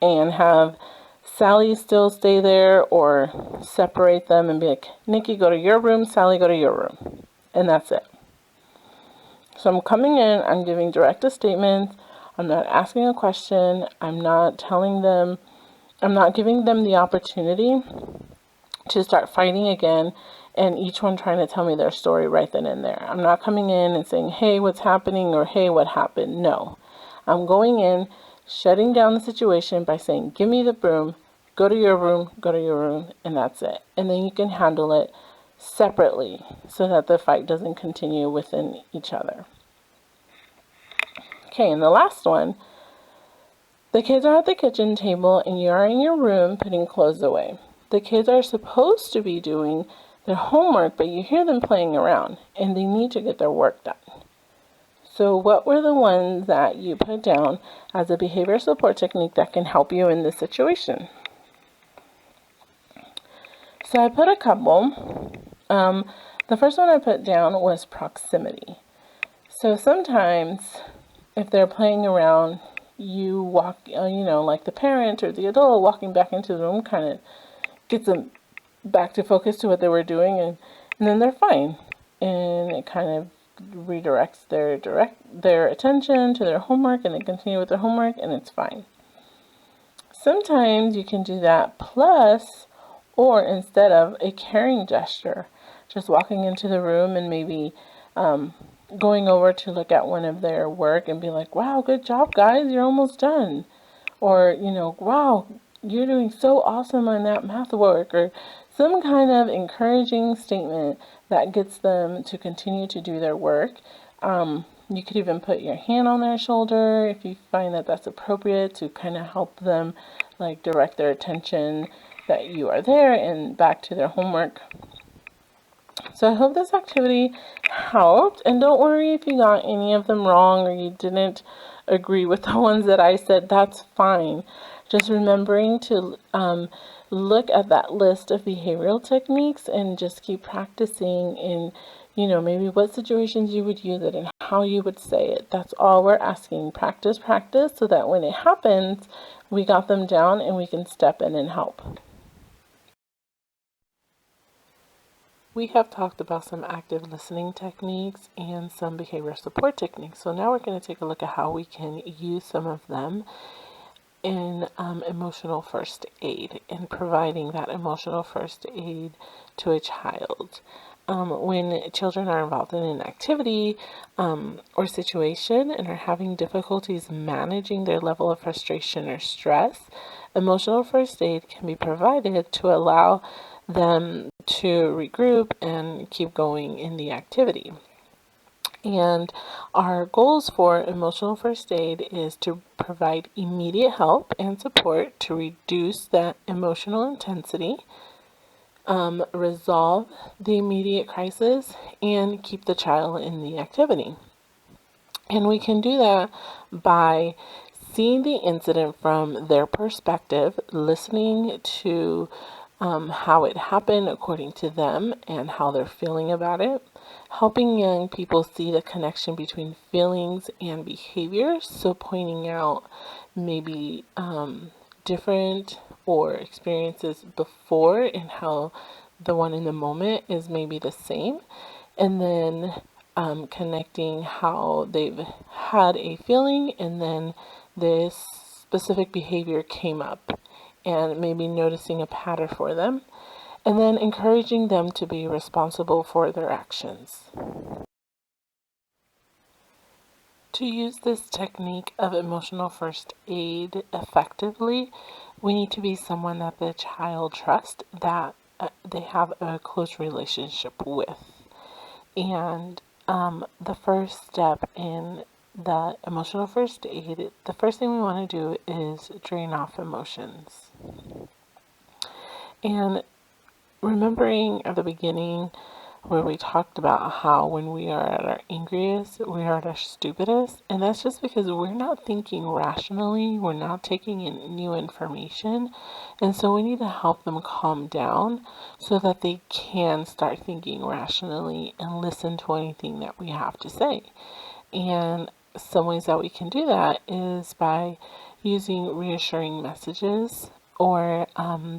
and have Sally still stay there, or separate them and be like, Nikki, go to your room, Sally, go to your room. And that's it. So I'm coming in, I'm giving directive statements, I'm not asking a question, I'm not telling them, I'm not giving them the opportunity to start fighting again and each one trying to tell me their story right then and there. I'm not coming in and saying, hey, what's happening, or hey, what happened? No. I'm going in, shutting down the situation by saying, give me the broom, go to your room, and that's it. And then you can handle it separately so that the fight doesn't continue within each other. Okay, and the last one, the kids are at the kitchen table and you are in your room putting clothes away. The kids are supposed to be doing their homework, but you hear them playing around and they need to get their work done. So what were the ones that you put down as a behavior support technique that can help you in this situation? So I put a couple. The first one I put down was proximity. So sometimes if they're playing around, you walk, like the parent or the adult walking back into the room kind of gets them back to focus to what they were doing, and then they're fine. And it kind of redirects their attention to their homework, and they continue with their homework, and it's fine. Sometimes you can do that plus or instead of a caring gesture, just walking into the room and maybe going over to look at one of their work and be like, wow, good job guys, you're almost done. Or, wow, you're doing so awesome on that math work, or some kind of encouraging statement that gets them to continue to do their work. You could even put your hand on their shoulder if you find that that's appropriate to kind of help them like direct their attention that you are there and back to their homework. So I hope this activity helped, and don't worry if you got any of them wrong or you didn't agree with the ones that I said, that's fine. Just remembering to look at that list of behavioral techniques and just keep practicing in, maybe what situations you would use it and how you would say it. That's all we're asking. Practice, so that when it happens, we got them down and we can step in and help. We have talked about some active listening techniques and some behavior support techniques. So now we're going to take a look at how we can use some of them in emotional first aid and providing that emotional first aid to a child. When children are involved in an activity or situation and are having difficulties managing their level of frustration or stress, emotional first aid can be provided to allow them to regroup and keep going in the activity. And our goals for emotional first aid is to provide immediate help and support to reduce that emotional intensity, resolve the immediate crisis, and keep the child in the activity. And we can do that by seeing the incident from their perspective, listening to how it happened according to them and how they're feeling about it, helping young people see the connection between feelings and behaviors. So pointing out maybe different or experiences before and how the one in the moment is maybe the same. And then connecting how they've had a feeling and then this specific behavior came up, and maybe noticing a pattern for them, and then encouraging them to be responsible for their actions. To use this technique of emotional first aid effectively, we need to be someone that the child trusts, that they have a close relationship with. And the first step in the emotional first aid, the first thing we want to do is drain off emotions. And remembering at the beginning where we talked about how when we are at our angriest, we are at our stupidest, and that's just because we're not thinking rationally, we're not taking in new information, and so we need to help them calm down so that they can start thinking rationally and listen to anything that we have to say. And some ways that we can do that is by using reassuring messages, or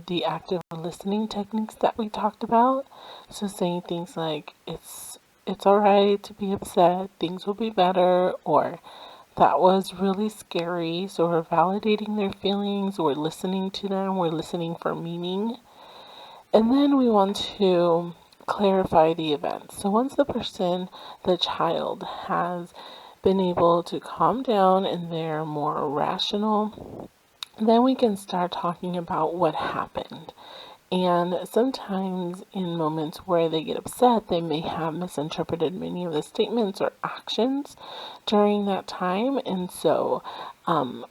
the active listening techniques that we talked about. So saying things like, it's all right to be upset, things will be better, or that was really scary. So we're validating their feelings, we're listening to them, we're listening for meaning. And then we want to clarify the event. So once the child has been able to calm down and they're more rational, then we can start talking about what happened. And sometimes in moments where they get upset, they may have misinterpreted many of the statements or actions during that time. And so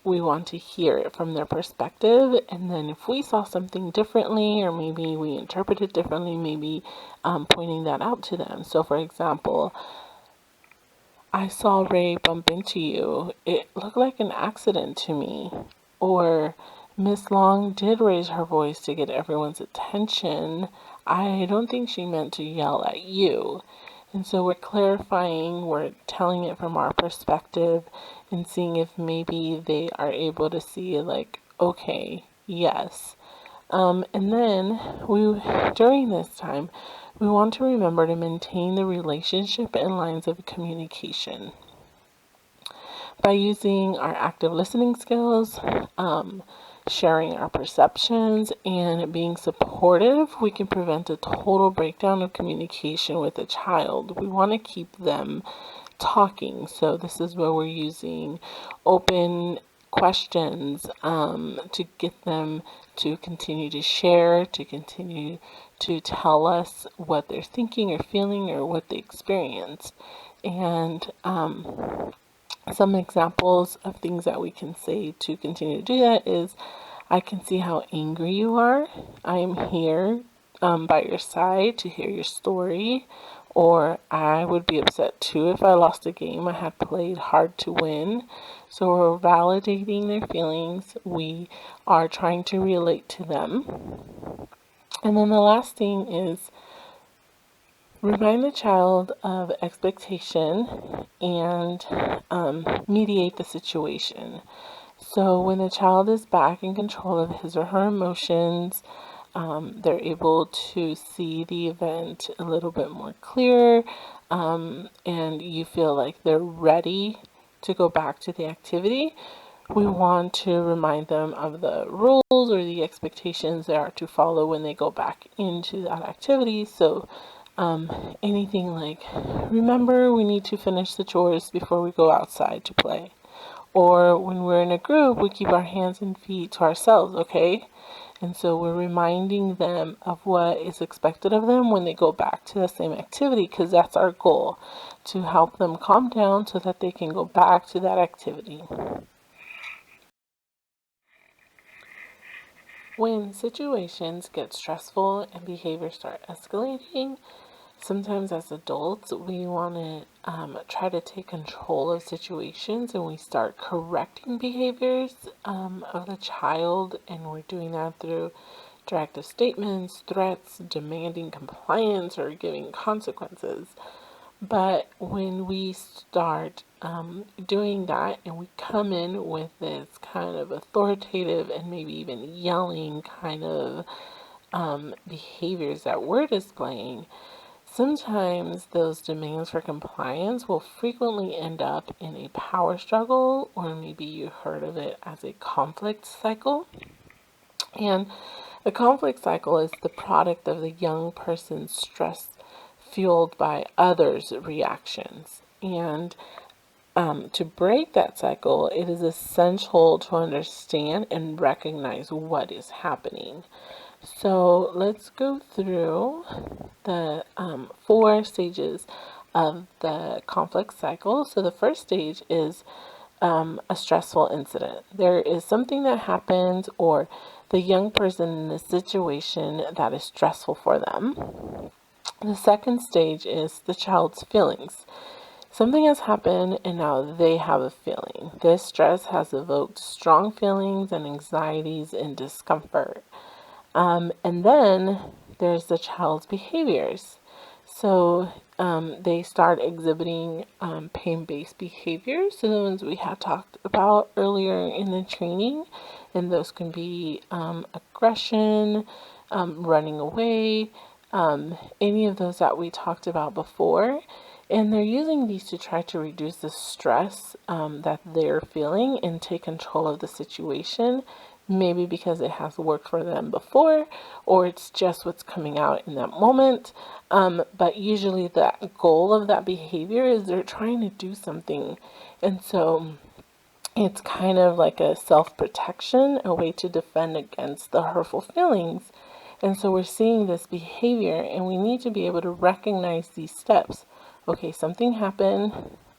we want to hear it from their perspective. And then if we saw something differently, or maybe we interpreted differently, maybe pointing that out to them. So for example, I saw Ray bump into you. It looked like an accident to me. Or Miss Long did raise her voice to get everyone's attention. I don't think she meant to yell at you. And so we're clarifying, we're telling it from our perspective and seeing if maybe they are able to see like, okay, yes. And then during this time, we want to remember to maintain the relationship and lines of communication. By using our active listening skills, sharing our perceptions, and being supportive, we can prevent a total breakdown of communication with a child. We want to keep them talking. So this is where we're using open questions to get them to continue to share, to continue to tell us what they're thinking or feeling or what they experienced. And some examples of things that we can say to continue to do that is, I can see how angry you are. I am here by your side to hear your story. Or I would be upset too if I lost a game I had played hard to win. So we're validating their feelings. We are trying to relate to them. And then the last thing is remind the child of expectation and mediate the situation. So when the child is back in control of his or her emotions, they're able to see the event a little bit more clear, and you feel like they're ready to go back to the activity. We want to remind them of the rules or the expectations they are to follow when they go back into that activity. So anything like, remember, we need to finish the chores before we go outside to play. Or when we're in a group, we keep our hands and feet to ourselves, okay? And so we're reminding them of what is expected of them when they go back to the same activity, because that's our goal, to help them calm down so that they can go back to that activity. When situations get stressful and behaviors start escalating, sometimes as adults, we want to try to take control of situations, and we start correcting behaviors of the child, and we're doing that through directive statements, threats, demanding compliance, or giving consequences. But when we start doing that and we come in with this kind of authoritative and maybe even yelling kind of behaviors that we're displaying, sometimes those demands for compliance will frequently end up in a power struggle, or maybe you heard of it as a conflict cycle. And the conflict cycle is the product of the young person's stress fueled by others' reactions. And to break that cycle, it is essential to understand and recognize what is happening. So let's go through the 4 stages of the conflict cycle. So the first stage is a stressful incident. There is something that happens, or the young person in a situation that is stressful for them. The second stage is the child's feelings. Something has happened and now they have a feeling. This stress has evoked strong feelings and anxieties and discomfort. And then there's the child's behaviors. So they start exhibiting pain-based behaviors. So the ones we had talked about earlier in the training, and those can be aggression, running away, any of those that we talked about before. And they're using these to try to reduce the stress that they're feeling and take control of the situation. Maybe because it has worked for them before, or it's just what's coming out in that moment. But usually the goal of that behavior is they're trying to do something. And so it's kind of like a self-protection, a way to defend against the hurtful feelings. And so we're seeing this behavior, and we need to be able to recognize these steps. Okay, something happened.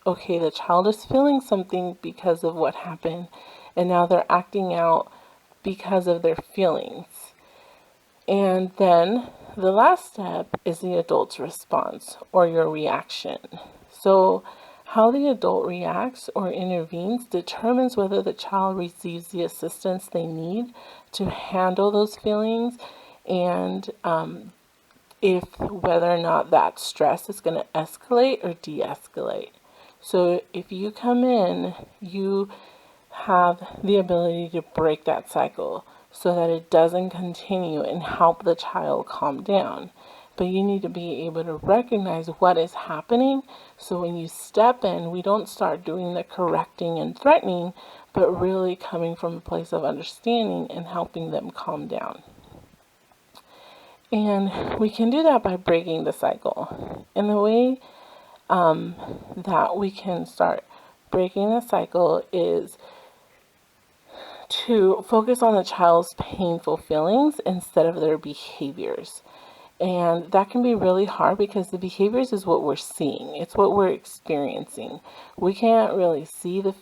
Okay, the child is feeling something because of what happened, and now they're acting out because of their feelings. And then the last step is the adult's response, or your reaction. So how the adult reacts or intervenes determines whether the child receives the assistance they need to handle those feelings, and if whether or not that stress is going to escalate or de-escalate. So if you come in, you have the ability to break that cycle so that it doesn't continue and help the child calm down. But you need to be able to recognize what is happening, so when you step in, we don't start doing the correcting and threatening, but really coming from a place of understanding and helping them calm down. And we can do that by breaking the cycle. And the way that we can start breaking the cycle is to focus on the child's painful feelings instead of their behaviors. And that can be really hard because the behaviors is what we're seeing. It's what we're experiencing. We can't really see the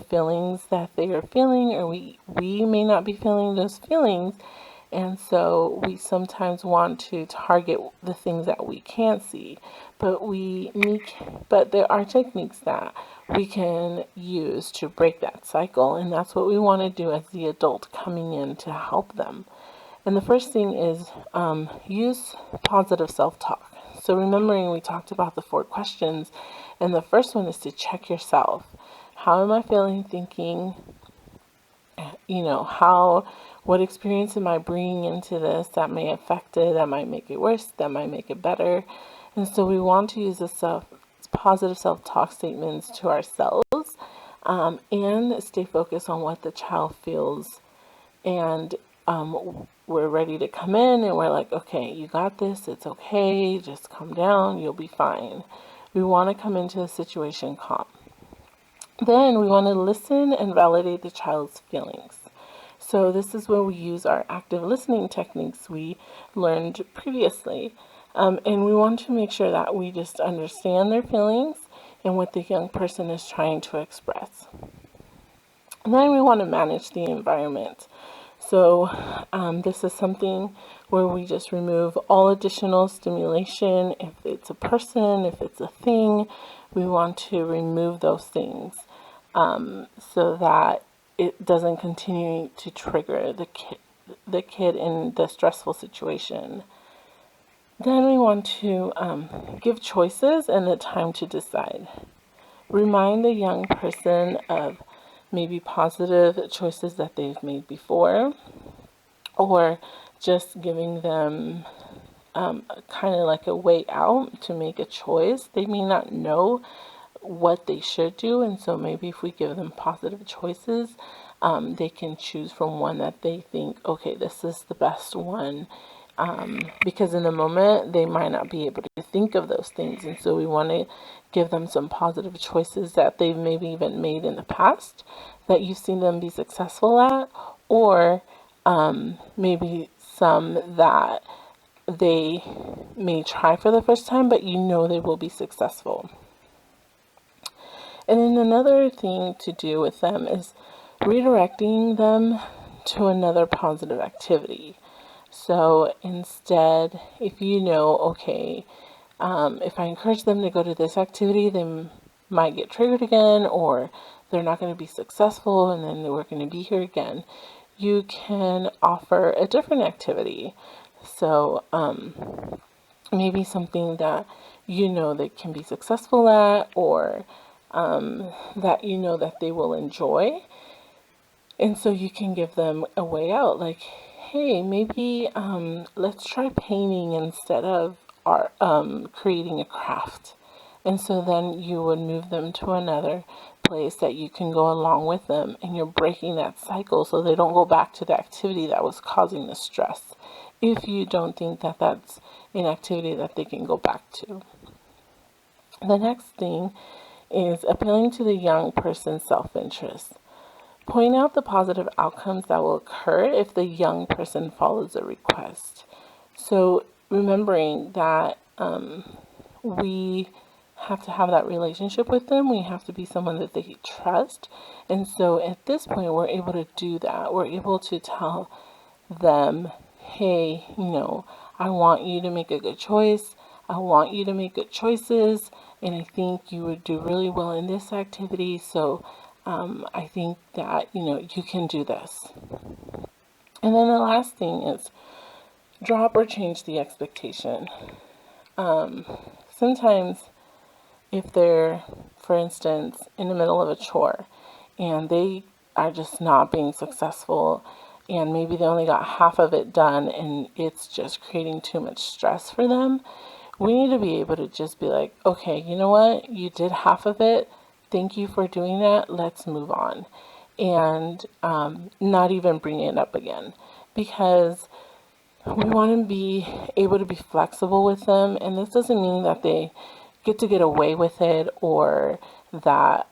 feelings that they are feeling, or we may not be feeling those feelings. And so we sometimes want to target the things that we can't see, but there are techniques that we can use to break that cycle, and that's what we want to do as the adult coming in to help them. And the first thing is use positive self-talk. So remembering we talked about the 4 questions, and the first one is to check yourself. How am I feeling, thinking? What experience am I bringing into this that may affect it, that might make it worse, that might make it better? And so we want to use the positive self-talk statements to ourselves, and stay focused on what the child feels. And we're ready to come in, and we're like, okay, you got this, it's okay, just calm down, you'll be fine. We want to come into the situation calm. Then we want to listen and validate the child's feelings. So this is where we use our active listening techniques we learned previously. And we want to make sure that we just understand their feelings and what the young person is trying to express. And then we want to manage the environment. So this is something where we just remove all additional stimulation. If it's a person, if it's a thing, we want to remove those things so that it doesn't continue to trigger the kid in the stressful situation. Then we want to give choices and the time to decide. Remind the young person of maybe positive choices that they've made before, or just giving them kind of like a way out to make a choice. They may not know what they should do, and so maybe if we give them positive choices, they can choose from one that they think, okay, this is the best one. Because in the moment they might not be able to think of those things, and so we want to give them some positive choices that they've maybe even made in the past that you've seen them be successful at, or maybe some that they may try for the first time but you know they will be successful. And then another thing to do with them is redirecting them to another positive activity. So instead, if you know, okay, if I encourage them to go to this activity, they might get triggered again, or they're not going to be successful, and then we're going to be here again. You can offer a different activity. So maybe something that you know they can be successful at, or that you know that they will enjoy. And so you can give them a way out, like, hey, maybe let's try painting instead of art, creating a craft. And so then you would move them to another place that you can go along with them, and you're breaking that cycle so they don't go back to the activity that was causing the stress, if you don't think that that's an activity that they can go back to. The next thing is appealing to the young person's self-interest. Point out the positive outcomes that will occur if the young person follows a request. So remembering that we have to have that relationship with them. We have to be someone that they trust. And so at this point, we're able to do that. We're able to tell them, hey, I want you to make a good choice. I want you to make good choices. And I think you would do really well in this activity. So I think that, you can do this. And then the last thing is drop or change the expectation. Sometimes if they're, for instance, in the middle of a chore and they are just not being successful, and maybe they only got half of it done and it's just creating too much stress for them, we need to be able to just be like, okay, you know what? You did half of it. Thank you for doing that. Let's move on. And not even bring it up again, because we want to be able to be flexible with them. And this doesn't mean that they get away with it, or that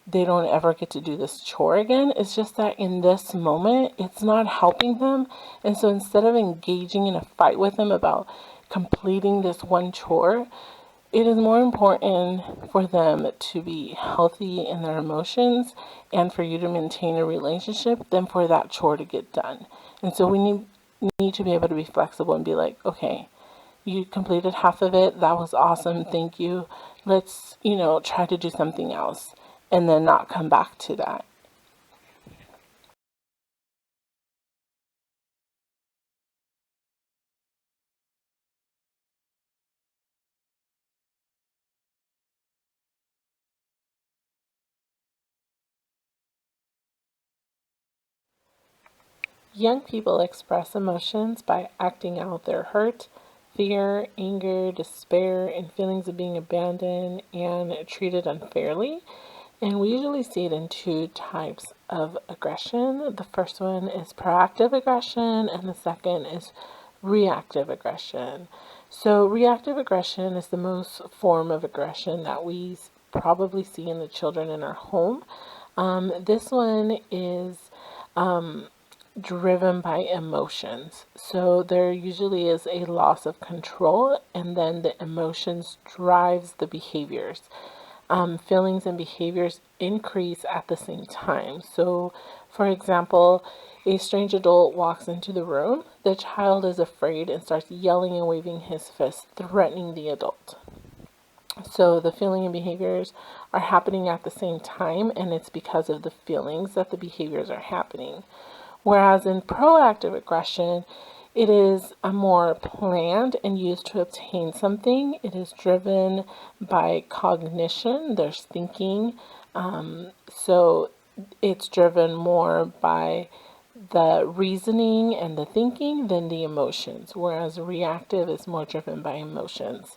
they don't ever get to do this chore again. It's just that in this moment, it's not helping them. And so instead of engaging in a fight with them about completing this one chore, it is more important for them to be healthy in their emotions and for you to maintain a relationship than for that chore to get done. And so we need to be able to be flexible and be like, okay, you completed half of it. That was awesome. Thank you. Let's, try to do something else, and then not come back to that. Young people express emotions by acting out their hurt, fear, anger, despair, and feelings of being abandoned and treated unfairly. And we usually see it in two types of aggression. The first one is proactive aggression, and the second is reactive aggression. So reactive aggression is the most form of aggression that we probably see in the children in our home. This one is driven by emotions. So there usually is a loss of control, and then the emotions drives the behaviors. Feelings and behaviors increase at the same time. So, for example, a strange adult walks into the room, the child is afraid and starts yelling and waving his fist, threatening the adult. So the feeling and behaviors are happening at the same time, and it's because of the feelings that the behaviors are happening. Whereas in proactive aggression, it is a more planned and used to obtain something. It is driven by cognition. There's thinking. So it's driven more by the reasoning and the thinking than the emotions, whereas reactive is more driven by emotions.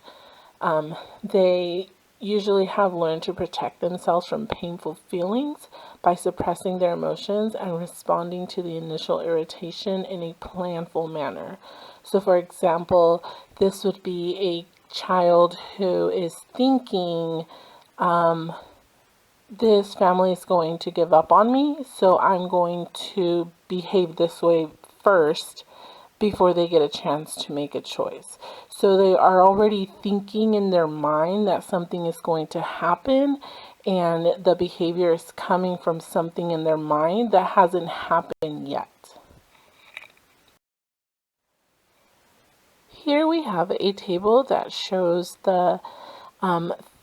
They usually have learned to protect themselves from painful feelings by suppressing their emotions and responding to the initial irritation in a planful manner. So, for example, this would be a child who is thinking, this family is going to give up on me, so I'm going to behave this way first before they get a chance to make a choice. So they are already thinking in their mind that something is going to happen, and the behavior is coming from something in their mind that hasn't happened yet. Here we have a table that shows the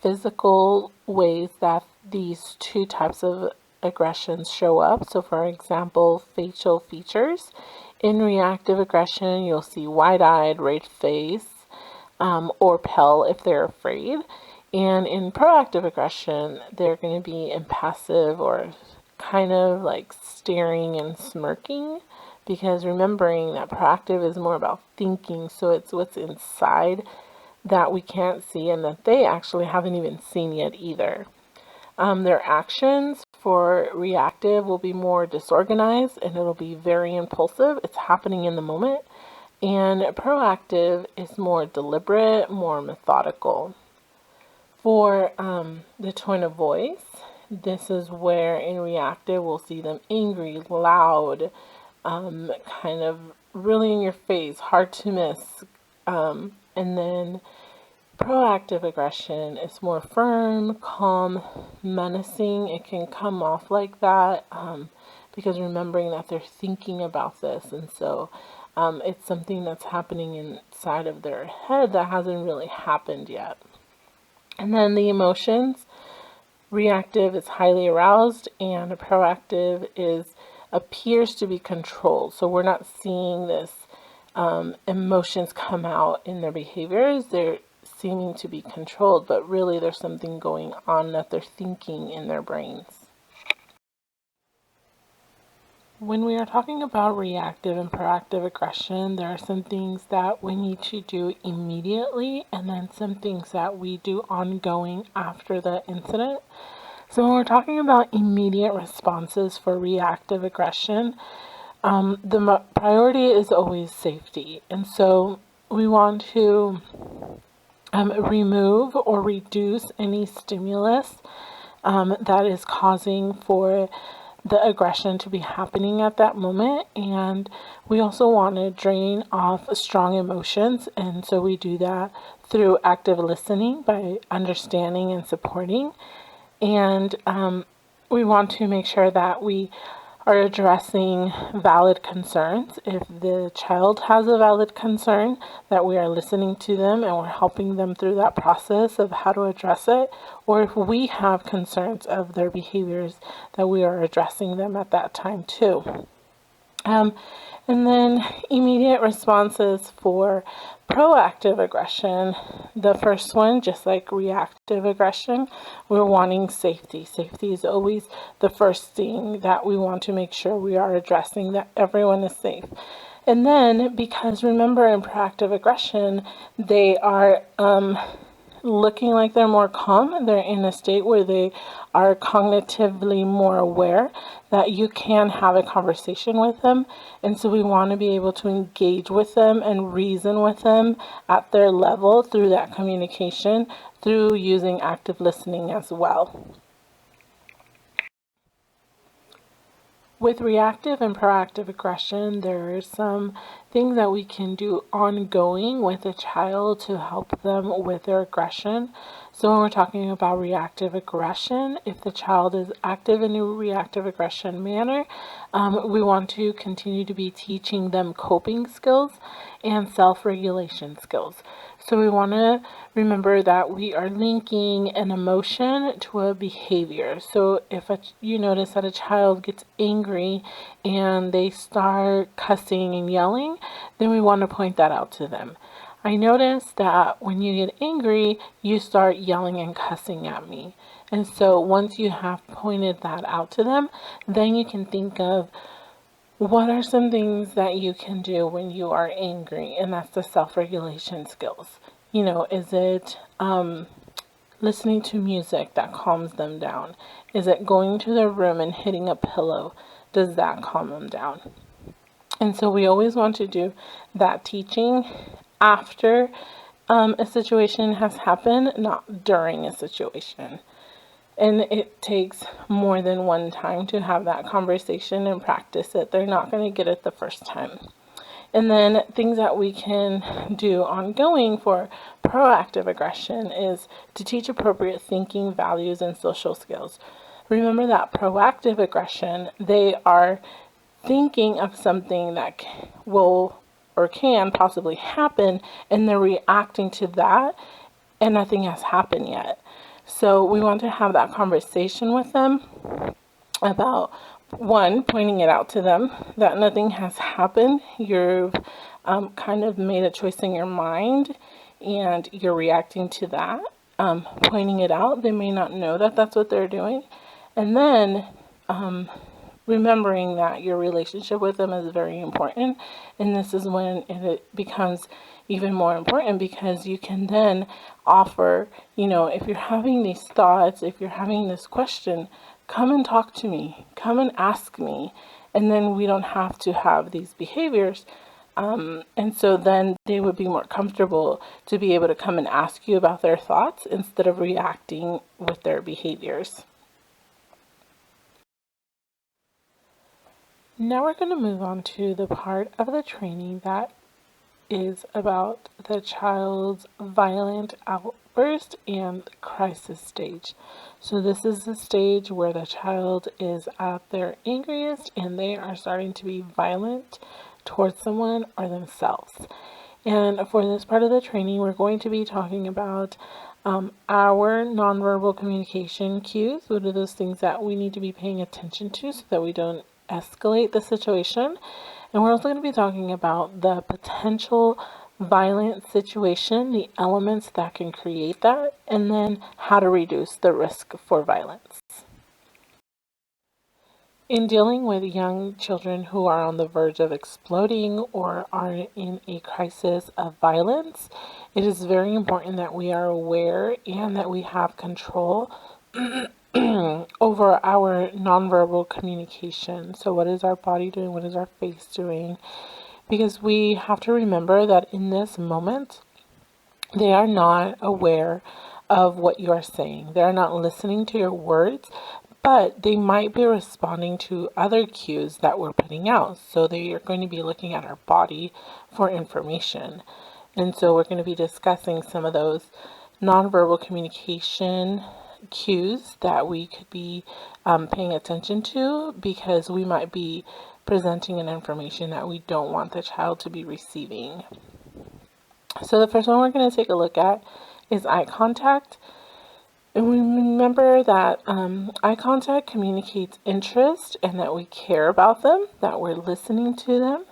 physical ways that these two types of aggressions show up. So, for example, facial features. In reactive aggression, you'll see wide-eyed, red face, or pale if they're afraid. And in proactive aggression, they're going to be impassive or kind of like staring and smirking, because remembering that proactive is more about thinking, so it's what's inside that we can't see and that they actually haven't even seen yet either. Their actions for reactive will be more disorganized and it'll be very impulsive. It's happening in the moment. And proactive is more deliberate, more methodical. For the tone of voice, this is where in reactive we'll see them angry, loud, kind of really in your face, hard to miss. And then proactive aggression is more firm, calm, menacing. It can come off like that because remembering that they're thinking about this, and so it's something that's happening inside of their head that hasn't really happened yet. And then the emotions, reactive is highly aroused, and proactive appears to be controlled. So we're not seeing this emotions come out in their behaviors. They're seeming to be controlled, but really there's something going on that they're thinking in their brains. When we are talking about reactive and proactive aggression, there are some things that we need to do immediately and then some things that we do ongoing after the incident. So when we're talking about immediate responses for reactive aggression, the priority is always safety. And so we want to remove or reduce any stimulus that is causing for the aggression to be happening at that moment. And we also want to drain off strong emotions. And so we do that through active listening by understanding and supporting. And we want to make sure that we are addressing valid concerns. If the child has a valid concern, that we are listening to them and we're helping them through that process of how to address it. Or if we have concerns of their behaviors, that we are addressing them at that time too. And then immediate responses for proactive aggression. The first one, just like reactive aggression, we're wanting safety. Safety is always the first thing that we want to make sure we are addressing, that everyone is safe. And then, because remember in proactive aggression, they are looking like they're more calm, they're in a state where they are cognitively more aware, that you can have a conversation with them. And so we want to be able to engage with them and reason with them at their level through that communication, through using active listening as well. With reactive and proactive aggression, there are some things that we can do ongoing with a child to help them with their aggression. So when we're talking about reactive aggression, if the child is active in a reactive aggression manner, we want to continue to be teaching them coping skills and self-regulation skills. So we want to remember that we are linking an emotion to a behavior. So if you notice that a child gets angry and they start cussing and yelling, then we want to point that out to them. I notice that when you get angry, you start yelling and cussing at me. And so once you have pointed that out to them, then you can think of what are some things that you can do when you are angry, and that's the self-regulation skills. Is it listening to music that calms them down? Is it going to their room and hitting a pillow? Does that calm them down? And so we always want to do that teaching after a situation has happened, not during a situation. And it takes more than one time to have that conversation and practice it. They're not going to get it the first time. And then things that we can do ongoing for proactive aggression is to teach appropriate thinking, values, and social skills. Remember that proactive aggression, they are thinking of something that will or can possibly happen, and they're reacting to that, and nothing has happened yet. So we want to have that conversation with them about, one, pointing it out to them that nothing has happened. You've kind of made a choice in your mind and you're reacting to that. Pointing it out, they may not know that that's what they're doing. And then remembering that your relationship with them is very important. And this is when it becomes even more important, because you can then offer, if you're having these thoughts, if you're having this question, come and talk to me, come and ask me. And then we don't have to have these behaviors. And so then they would be more comfortable to be able to come and ask you about their thoughts instead of reacting with their behaviors. Now we're going to move on to the part of the training that is about the child's violent outburst and crisis stage. So this is the stage where the child is at their angriest and they are starting to be violent towards someone or themselves. And for this part of the training, we're going to be talking about our nonverbal communication cues. What are those things that we need to be paying attention to so that we don't escalate the situation? And we're also going to be talking about the potential violent situation, the elements that can create that, and then how to reduce the risk for violence. In dealing with young children who are on the verge of exploding or are in a crisis of violence, it is very important that we are aware and that we have control over our nonverbal communication. So what is our body doing? What is our face doing? Because we have to remember that in this moment, they are not aware of what you are saying. They're not listening to your words, but they might be responding to other cues that we're putting out. So they are going to be looking at our body for information. And so we're going to be discussing some of those nonverbal communication cues that we could be paying attention to, because we might be presenting an information that we don't want the child to be receiving. So the first one we're going to take a look at is eye contact. And we remember that eye contact communicates interest and that we care about them, that we're listening to them.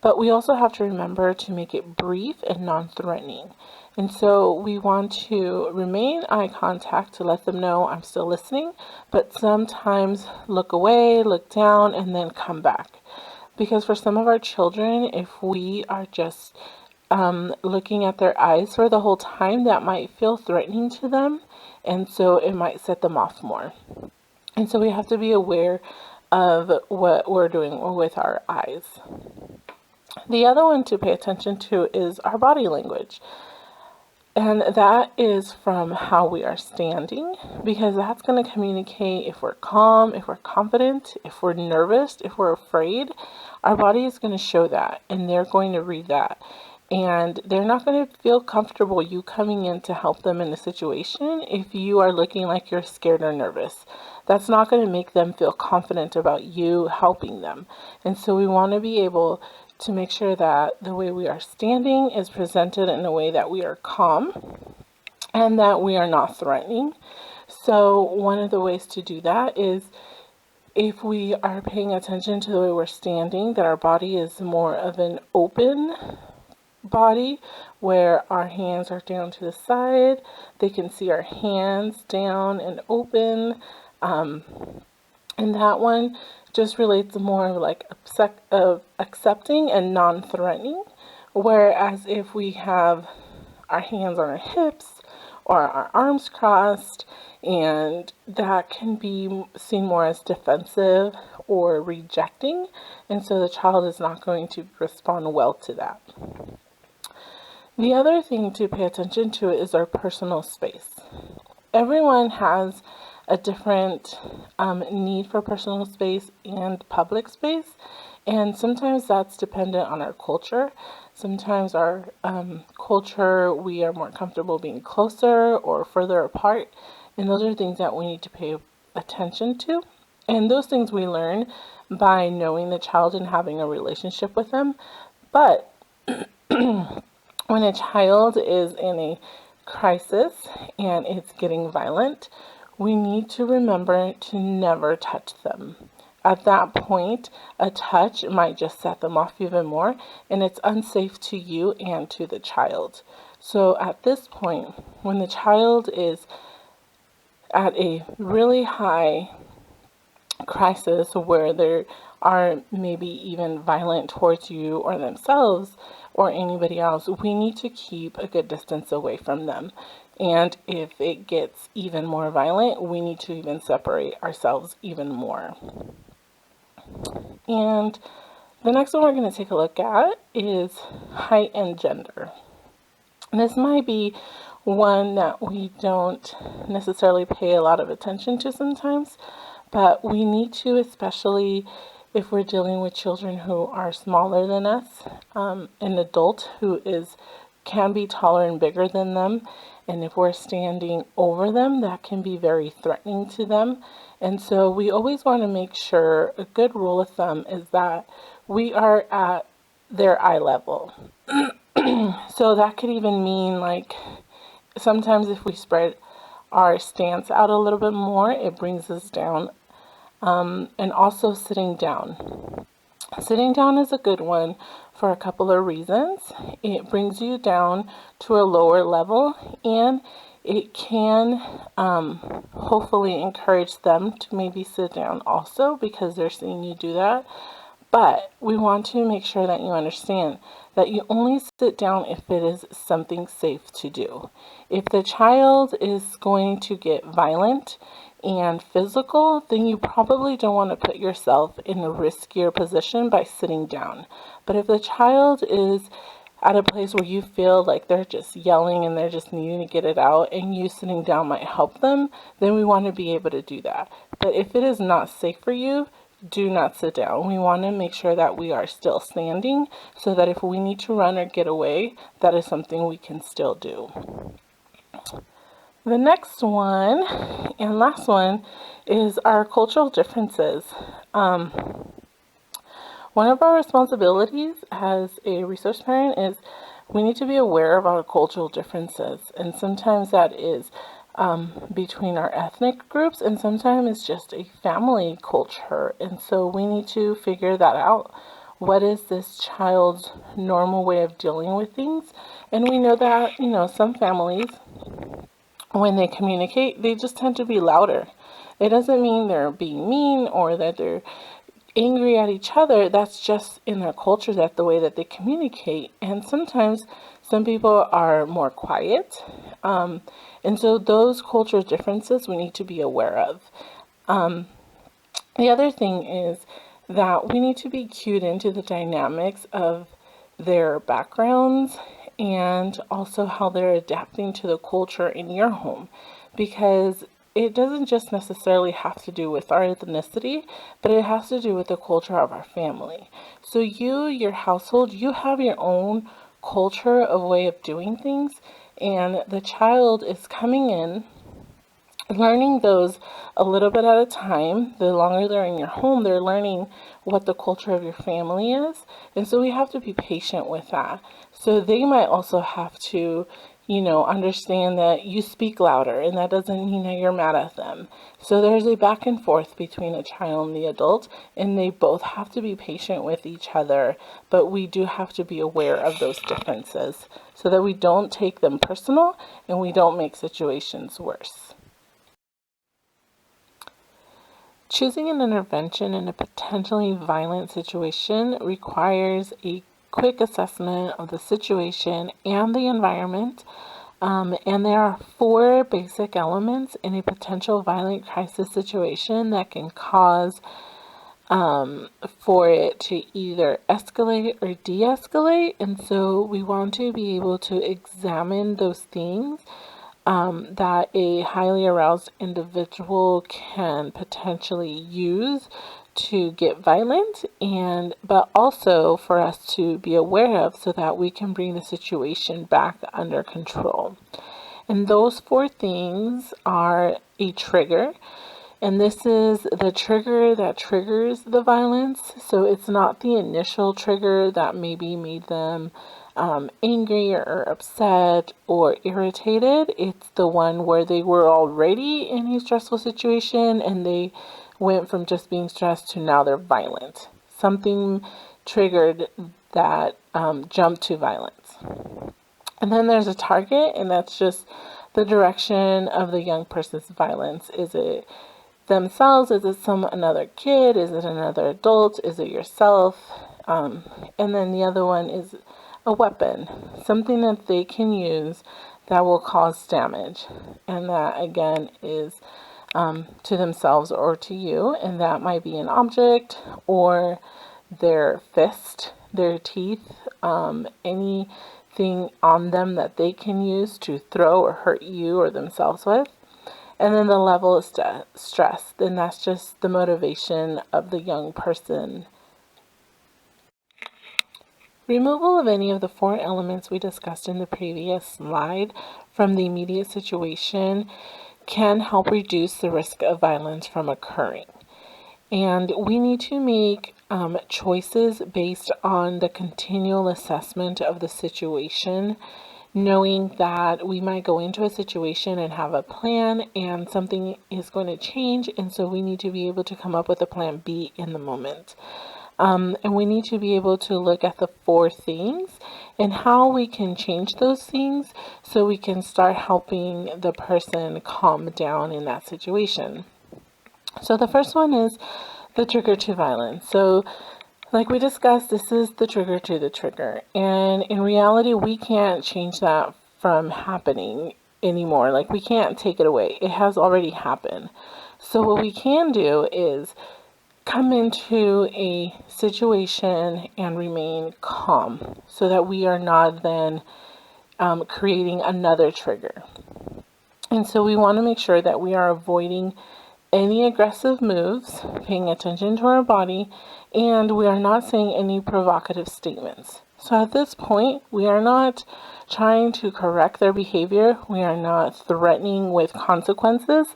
But we also have to remember to make it brief and non-threatening. And so we want to remain eye contact to let them know I'm still listening, but sometimes look away, look down, and then come back. Because for some of our children, if we are just looking at their eyes for the whole time, that might feel threatening to them, and so it might set them off more. And so we have to be aware of what we're doing with our eyes. The other one to pay attention to is our body language. And that is from how we are standing, because that's going to communicate if we're calm, if we're confident, if we're nervous, if we're afraid. Our body is going to show that, and they're going to read that. And they're not going to feel comfortable you coming in to help them in a situation if you are looking like you're scared or nervous. That's not going to make them feel confident about you helping them. And so we want to be able to make sure that the way we are standing is presented in a way that we are calm and that we are not threatening. So one of the ways to do that is, if we are paying attention to the way we're standing, that our body is more of an open body, where our hands are down to the side. They can see our hands down and open. And that one just relates more like accepting and non-threatening. Whereas if we have our hands on our hips or our arms crossed, and that can be seen more as defensive or rejecting, and so the child is not going to respond well to that. The other thing to pay attention to is our personal space. Everyone has a different need for personal space and public space, and sometimes that's dependent on our culture. Sometimes our culture, we are more comfortable being closer or further apart, and those are things that we need to pay attention to. And those things we learn by knowing the child and having a relationship with them. But when a child is in a crisis and it's getting violent, we need to remember to never touch them. At that point, a touch might just set them off even more, and it's unsafe to you and to the child. So at this point, when the child is at a really high crisis where they are maybe even violent towards you or themselves or anybody else, we need to keep a good distance away from them. And if it gets even more violent, we need to even separate ourselves even more. And the next one we're going to take a look at is height and gender. This might be one that we don't necessarily pay a lot of attention to sometimes, but we need to, especially if we're dealing with children who are smaller than us, an adult who can be taller and bigger than them. And if we're standing over them, that can be very threatening to them. And so we always want to make sure, a good rule of thumb is that we are at their eye level. So that could even mean, like, sometimes if we spread our stance out a little bit more, it brings us down. And also sitting down. Sitting down is a good one for a couple of reasons. It brings you down to a lower level, and it can hopefully encourage them to maybe sit down also, because they're seeing you do that. But we want to make sure that you understand that you only sit down if it is something safe to do. If the child is going to get violent and physical, then you probably don't want to put yourself in a riskier position by sitting down. But if the child is at a place where you feel like they're just yelling and they're just needing to get it out, and you sitting down might help them, then we want to be able to do that. But if it is not safe for you, do not sit down. We want to make sure that we are still standing, so that if we need to run or get away, that is something we can still do. The next one and last one is our cultural differences. One of our responsibilities as a resource parent is we need to be aware of our cultural differences. And sometimes that is between our ethnic groups, and sometimes it's just a family culture. And so we need to figure that out. What is this child's normal way of dealing with things? And we know that, some families, when they communicate, they just tend to be louder. It doesn't mean they're being mean or that they're angry at each other, that's just in their culture, that's the way that they communicate. And sometimes some people are more quiet. And so those cultural differences we need to be aware of. The other thing is that we need to be cued into the dynamics of their backgrounds and also how they're adapting to the culture in your home, because it doesn't just necessarily have to do with our ethnicity, but it has to do with the culture of our family. So your household, you have your own culture of way of doing things, and the child is coming in learning those a little bit at a time. The longer they're in your home, they're learning what the culture of your family is. And so we have to be patient with that. So they might also have to, understand that you speak louder, and that doesn't mean that you're mad at them. So there's a back and forth between a child and the adult, and they both have to be patient with each other. But we do have to be aware of those differences so that we don't take them personal and we don't make situations worse. Choosing an intervention in a potentially violent situation requires a quick assessment of the situation and the environment. And there are 4 basic elements in a potential violent crisis situation that can cause for it to either escalate or de-escalate. And so we want to be able to examine those things that a highly aroused individual can potentially use to get violent, but also for us to be aware of so that we can bring the situation back under control. And those 4 things are a trigger. And this is the trigger that triggers the violence. So it's not the initial trigger that maybe made them angry or upset or irritated. It's the one where they were already in a stressful situation and they went from just being stressed to now they're violent. Something triggered that jump to violence. And then there's a target, and that's just the direction of the young person's violence. Is it themselves? Is it another kid? Is it another adult? Is it yourself? And then the other one is a weapon, something that they can use that will cause damage. And that, again, is to themselves or to you. And that might be an object or their fist, their teeth, anything on them that they can use to throw or hurt you or themselves with. And then the level of stress, then that's just the motivation of the young person. Removal of any of the 4 elements we discussed in the previous slide from the immediate situation can help reduce the risk of violence from occurring. And we need to make choices based on the continual assessment of the situation, knowing that we might go into a situation and have a plan and something is going to change. And so we need to be able to come up with a plan B in the moment. And we need to be able to look at the 4 things and how we can change those things so we can start helping the person calm down in that situation. So the first one is the trigger to violence. So like we discussed, this is the trigger to the trigger. And in reality, we can't change that from happening anymore. Like we can't take it away. It has already happened. So what we can do is come into a situation and remain calm so that we are not then creating another trigger. And so we want to make sure that we are avoiding any aggressive moves, paying attention to our body, and we are not saying any provocative statements. So at this point, we are not trying to correct their behavior. We are not threatening with consequences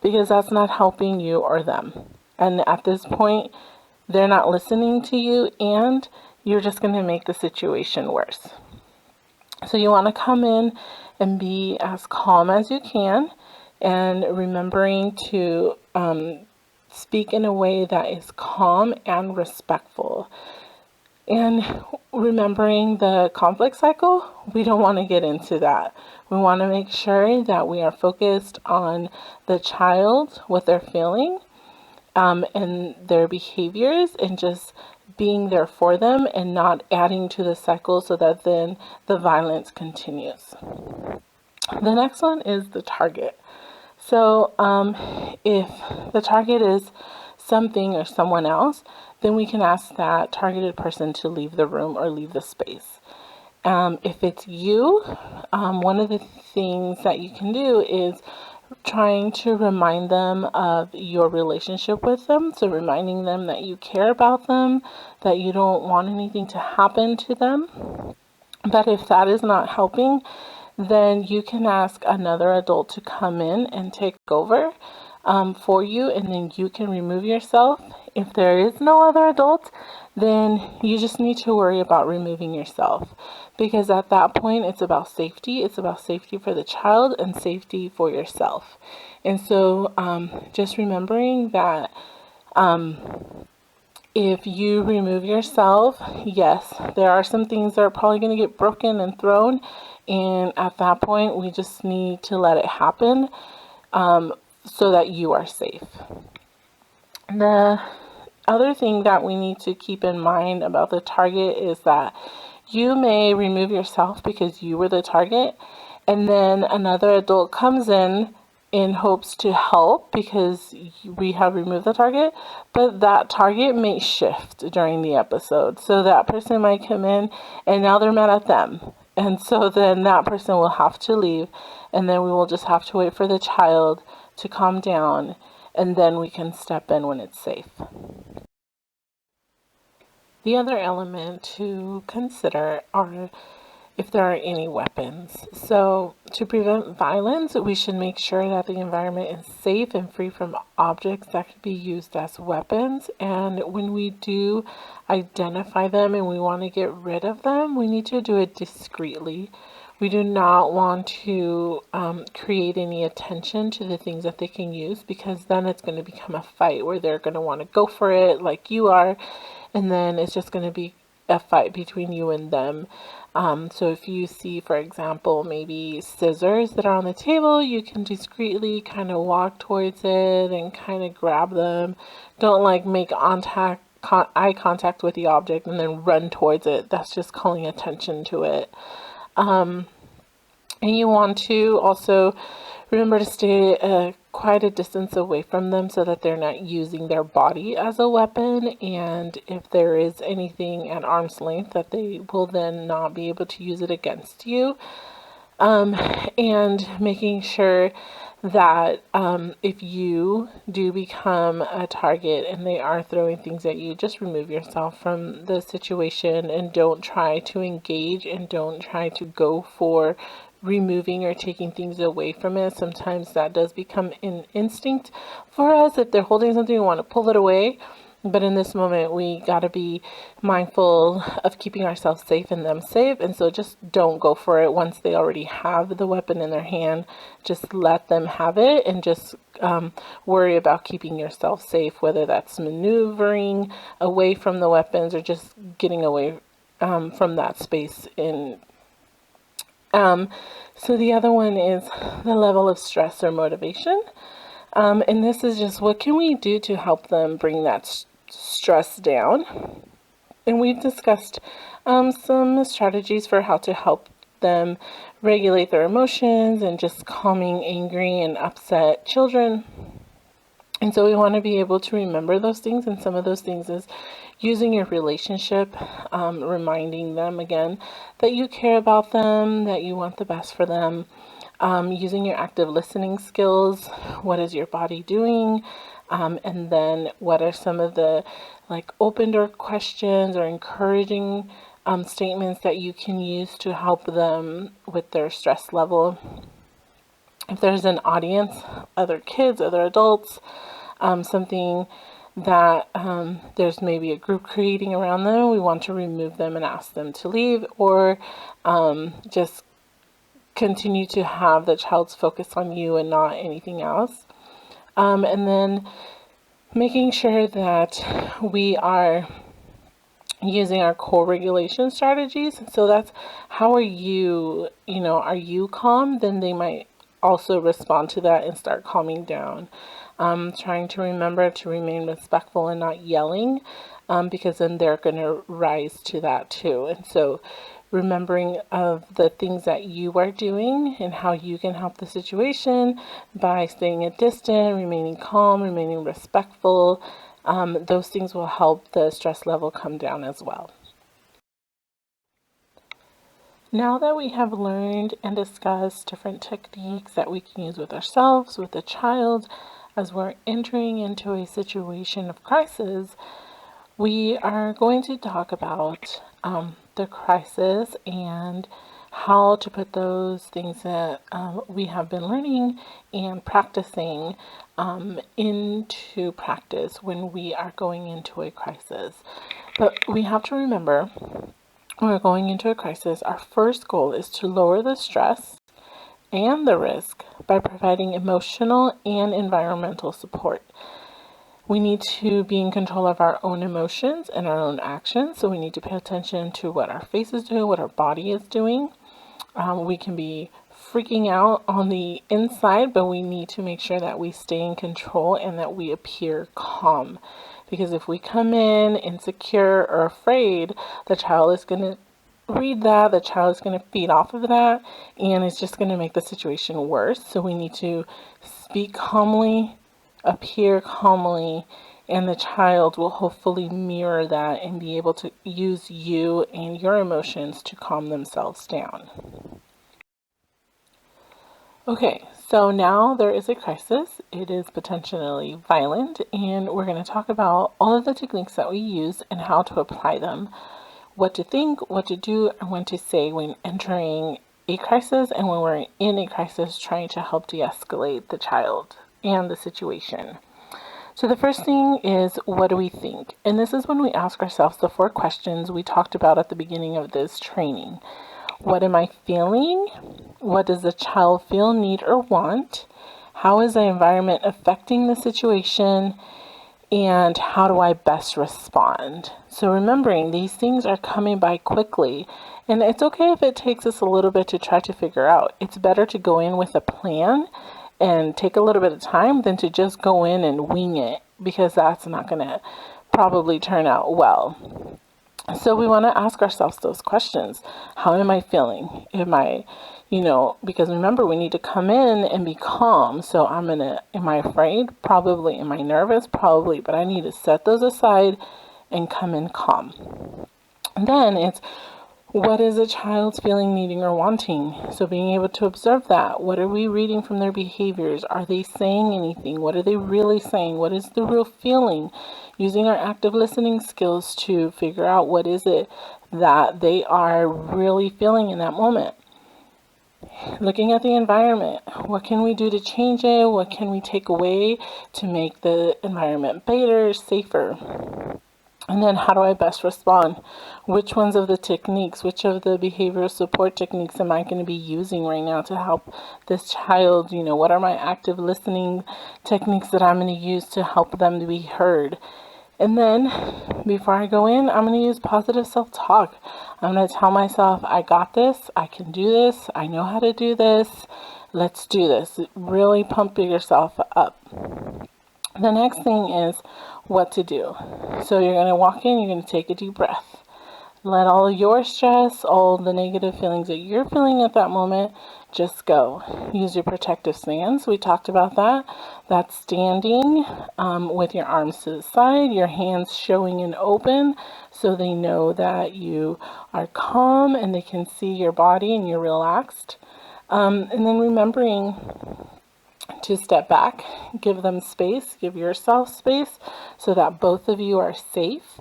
because that's not helping you or them. And at this point, they're not listening to you, and you're just going to make the situation worse. So you want to come in and be as calm as you can, and remembering to speak in a way that is calm and respectful. And remembering the conflict cycle, we don't want to get into that. We want to make sure that we are focused on the child, what they're feeling, and their behaviors, and just being there for them and not adding to the cycle so that then the violence continues. The next one is the target. So if the target is something or someone else, then we can ask that targeted person to leave the room or leave the space. If it's you, one of the things that you can do is trying to remind them of your relationship with them. So reminding them that you care about them, that you don't want anything to happen to them. But if that is not helping, then you can ask another adult to come in and take over for you, and then you can remove yourself. If there is no other adult, then you just need to worry about removing yourself, because at that point it's about safety. It's about safety for the child and safety for yourself. And so just remembering that if you remove yourself, yes, there are some things that are probably going to get broken and thrown, and at that point we just need to let it happen so that you are safe. The other thing that we need to keep in mind about the target is that you may remove yourself because you were the target, and then another adult comes in hopes to help because we have removed the target, but that target may shift during the episode. So that person might come in and now they're mad at them. And so then that person will have to leave, and then we will just have to wait for the child to calm down, and then we can step in when it's safe. The other element to consider are if there are any weapons. So to prevent violence, we should make sure that the environment is safe and free from objects that could be used as weapons. And when we do identify them and we want to get rid of them, we need to do it discreetly. We do not want to create any attention to the things that they can use, because then it's going to become a fight where they're going to want to go for it like you are, and then it's just going to be a fight between you and them. So if you see, for example, maybe scissors that are on the table, you can discreetly kind of walk towards it and kind of grab them. Don't like make eye contact with the object and then run towards it. That's just calling attention to it. And you want to also remember to stay quite a distance away from them so that they're not using their body as a weapon. And if there is anything at arm's length, that they will then not be able to use it against you. And making sure that if you do become a target and they are throwing things at you, just remove yourself from the situation and don't try to engage, and don't try to go for removing or taking things away from it. Sometimes that does become an instinct for us. If they're holding something, we want to pull it away. But in this moment, we got to be mindful of keeping ourselves safe and them safe. And so just don't go for it once they already have the weapon in their hand. Just let them have it, and just worry about keeping yourself safe, whether that's maneuvering away from the weapons or just getting away from that space. So the other one is the level of stress or motivation. And this is just, what can we do to help them bring that stress down? And we've discussed some strategies for how to help them regulate their emotions and just calming angry and upset children. And so we want to be able to remember those things. And some of those things is using your relationship, reminding them again that you care about them, that you want the best for them. Using your active listening skills. What is your body doing? And then what are some of the open door questions or encouraging statements that you can use to help them with their stress level? If there's an audience, other kids, other adults, something that there's maybe a group creating around them, we want to remove them and ask them to leave, or just continue to have the child's focus on you and not anything else. And then making sure that we are using our co-regulation strategies. So that's, how are you, are you calm? Then they might also respond to that and start calming down. Trying to remember to remain respectful and not yelling, because then they're going to rise to that too. And so remembering of the things that you are doing and how you can help the situation by staying a distance, remaining calm, remaining respectful. Those things will help the stress level come down as well. Now that we have learned and discussed different techniques that we can use with ourselves, with the child, as we're entering into a situation of crisis, we are going to talk about the crisis and how to put those things that we have been learning and practicing into practice when we are going into a crisis. But we have to remember, when we're going into a crisis, our first goal is to lower the stress and the risk by providing emotional and environmental support. We need to be in control of our own emotions and our own actions. So we need to pay attention to what our face is doing, what our body is doing. We can be freaking out on the inside, but we need to make sure that we stay in control and that we appear calm. Because if we come in insecure or afraid, the child is going to read that, the child is going to feed off of that, and it's just going to make the situation worse. So we need to speak calmly, appear calmly, and the child will hopefully mirror that and be able to use you and your emotions to calm themselves down. Okay, so now there is a crisis. It is potentially violent, and we're going to talk about all of the techniques that we use and how to apply them, what to think, what to do, and when to say when entering a crisis and when we're in a crisis, trying to help de-escalate the child and the situation. So the first thing is, what do we think? And this is when we ask ourselves the 4 questions we talked about at the beginning of this training. What am I feeling? What does the child feel, need, or want? How is the environment affecting the situation? And how do I best respond? So remembering these things are coming by quickly, and it's okay if it takes us a little bit to try to figure out. It's better to go in with a plan and take a little bit of time than to just go in and wing it, because that's not going to probably turn out well. So we want to ask ourselves those questions. How am I feeling? Am I, because remember, we need to come in and be calm. So am I afraid? Probably. Am I nervous? Probably. But I need to set those aside and come in calm. And then it's, what is a child's feeling, needing, or wanting? So being able to observe that. What are we reading from their behaviors? Are they saying anything? What are they really saying? What is the real feeling? Using our active listening skills to figure out what is it that they are really feeling in that moment. Looking at the environment. What can we do to change it? What can we take away to make the environment better, safer? And then how do I best respond? Which ones of the techniques, which of the behavioral support techniques am I going to be using right now to help this child? What are my active listening techniques that I'm going to use to help them to be heard? And then before I go in, I'm going to use positive self-talk. I'm going to tell myself, I got this, I can do this, I know how to do this, let's do this. Really pump yourself up. The next thing is what to do. So you're going to walk in, you're going to take a deep breath. Let all your stress, all the negative feelings that you're feeling at that moment, just go. Use your protective stance. We talked about that. That's standing with your arms to the side, your hands showing and open so they know that you are calm and they can see your body and you're relaxed. And then remembering to step back, give them space, give yourself space so that both of you are safe.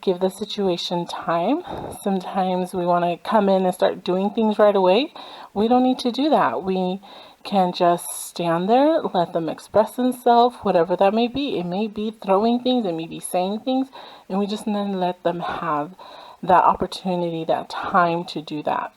Give the situation time. Sometimes we want to come in and start doing things right away. We don't need to do that. We can just stand there, let them express themselves, whatever that may be. It may be throwing things, it may be saying things, and we just then let them have that opportunity, that time to do that.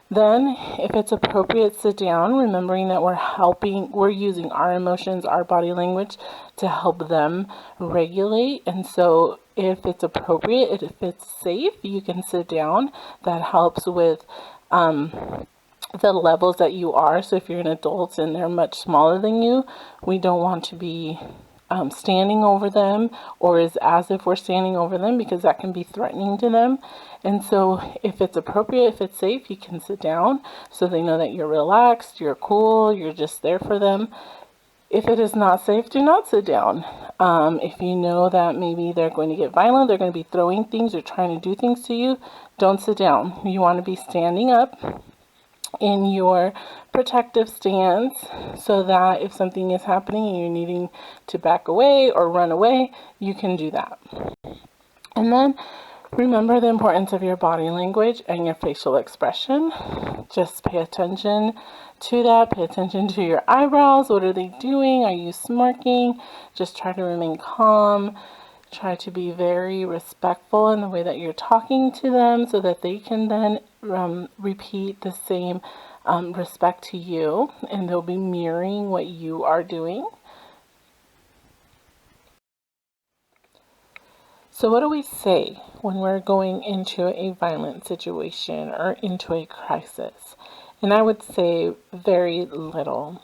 Then, if it's appropriate, sit down, remembering that we're using our emotions, our body language to help them regulate. And so if it's appropriate, if it's safe, you can sit down. That helps with the levels that you are. So if you're an adult and they're much smaller than you, we don't want to be standing over them, or is as if we're standing over them, because that can be threatening to them. And so if it's appropriate, if it's safe, you can sit down so they know that you're relaxed, you're cool, you're just there for them. If it is not safe, do not sit down. If you know that maybe they're going to get violent, they're going to be throwing things or trying to do things to you, don't sit down. You want to be standing up in your protective stance, so that if something is happening and you're needing to back away or run away, you can do that. And then remember the importance of your body language and your facial expression. Just pay attention to that. Pay attention to your eyebrows. What are they doing? Are you smirking? Just try to remain calm. Try to be very respectful in the way that you're talking to them, so that they can then repeat the same respect to you, and they'll be mirroring what you are doing. So what do we say when we're going into a violent situation or into a crisis? And I would say very little.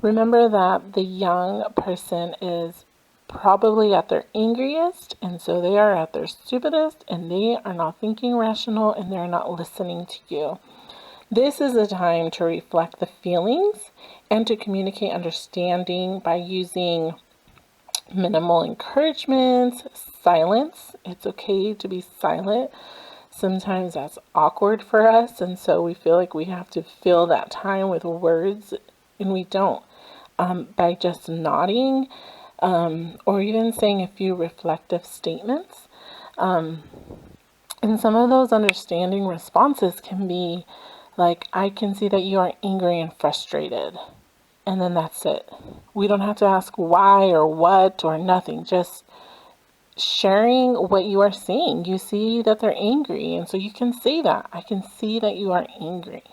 Remember that the young person is probably at their angriest, and so they are at their stupidest, and they are not thinking rational, and they're not listening to you. This is a time to reflect the feelings and to communicate understanding by using minimal encouragement, silence. It's okay to be silent. Sometimes that's awkward for us, and so we feel like we have to fill that time with words, and we don't. By just nodding, or even saying a few reflective statements. And some of those understanding responses can be like, I can see that you are angry and frustrated. And then that's it. We don't have to ask why or what or nothing. Just sharing what you are seeing. You see that they're angry, and so you can say that. I can see that you are angry.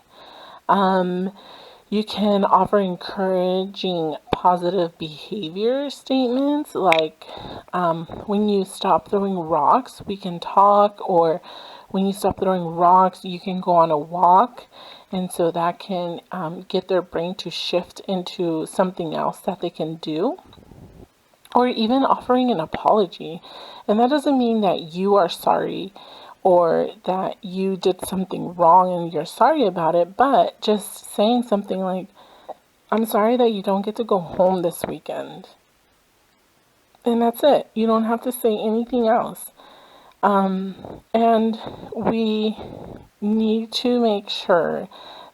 You can offer encouraging positive behavior statements, like when you stop throwing rocks, we can talk, or when you stop throwing rocks, you can go on a walk. And so that can get their brain to shift into something else that they can do. Or even offering an apology. And that doesn't mean that you are sorry or that you did something wrong and you're sorry about it, but just saying something like, I'm sorry that you don't get to go home this weekend. And that's it. You don't have to say anything else. And we need to make sure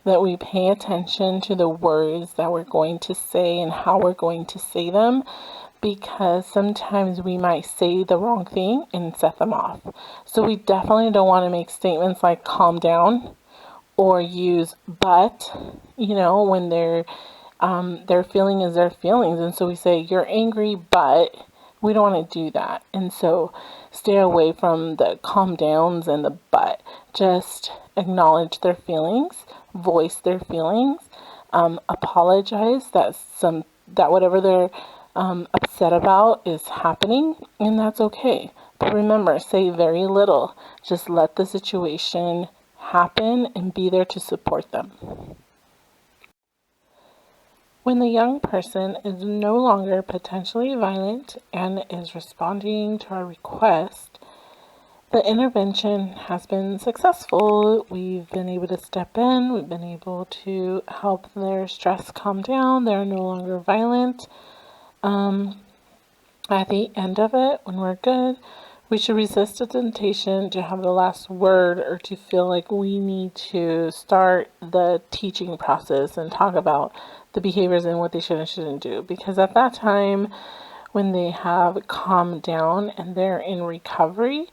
that we pay attention to the words that we're going to say and how we're going to say them, because sometimes we might say the wrong thing and set them off. So we definitely don't want to make statements like calm down, or use but, when their feeling is their feelings. And so we say, you're angry, but we don't want to do that. And so stay away from the calm downs and the but. Just acknowledge their feelings, voice their feelings, apologize that whatever they're upset about is happening, and that's okay. But remember, say very little. Just let the situation happen and be there to support them. When the young person is no longer potentially violent and is responding to our request, the intervention has been successful. We've been able to step in. We've been able to help their stress calm down. They're no longer violent. At the end of it, when we're good, we should resist the temptation to have the last word, or to feel like we need to start the teaching process and talk about the behaviors and what they should and shouldn't do. Because at that time, when they have calmed down and they're in recovery,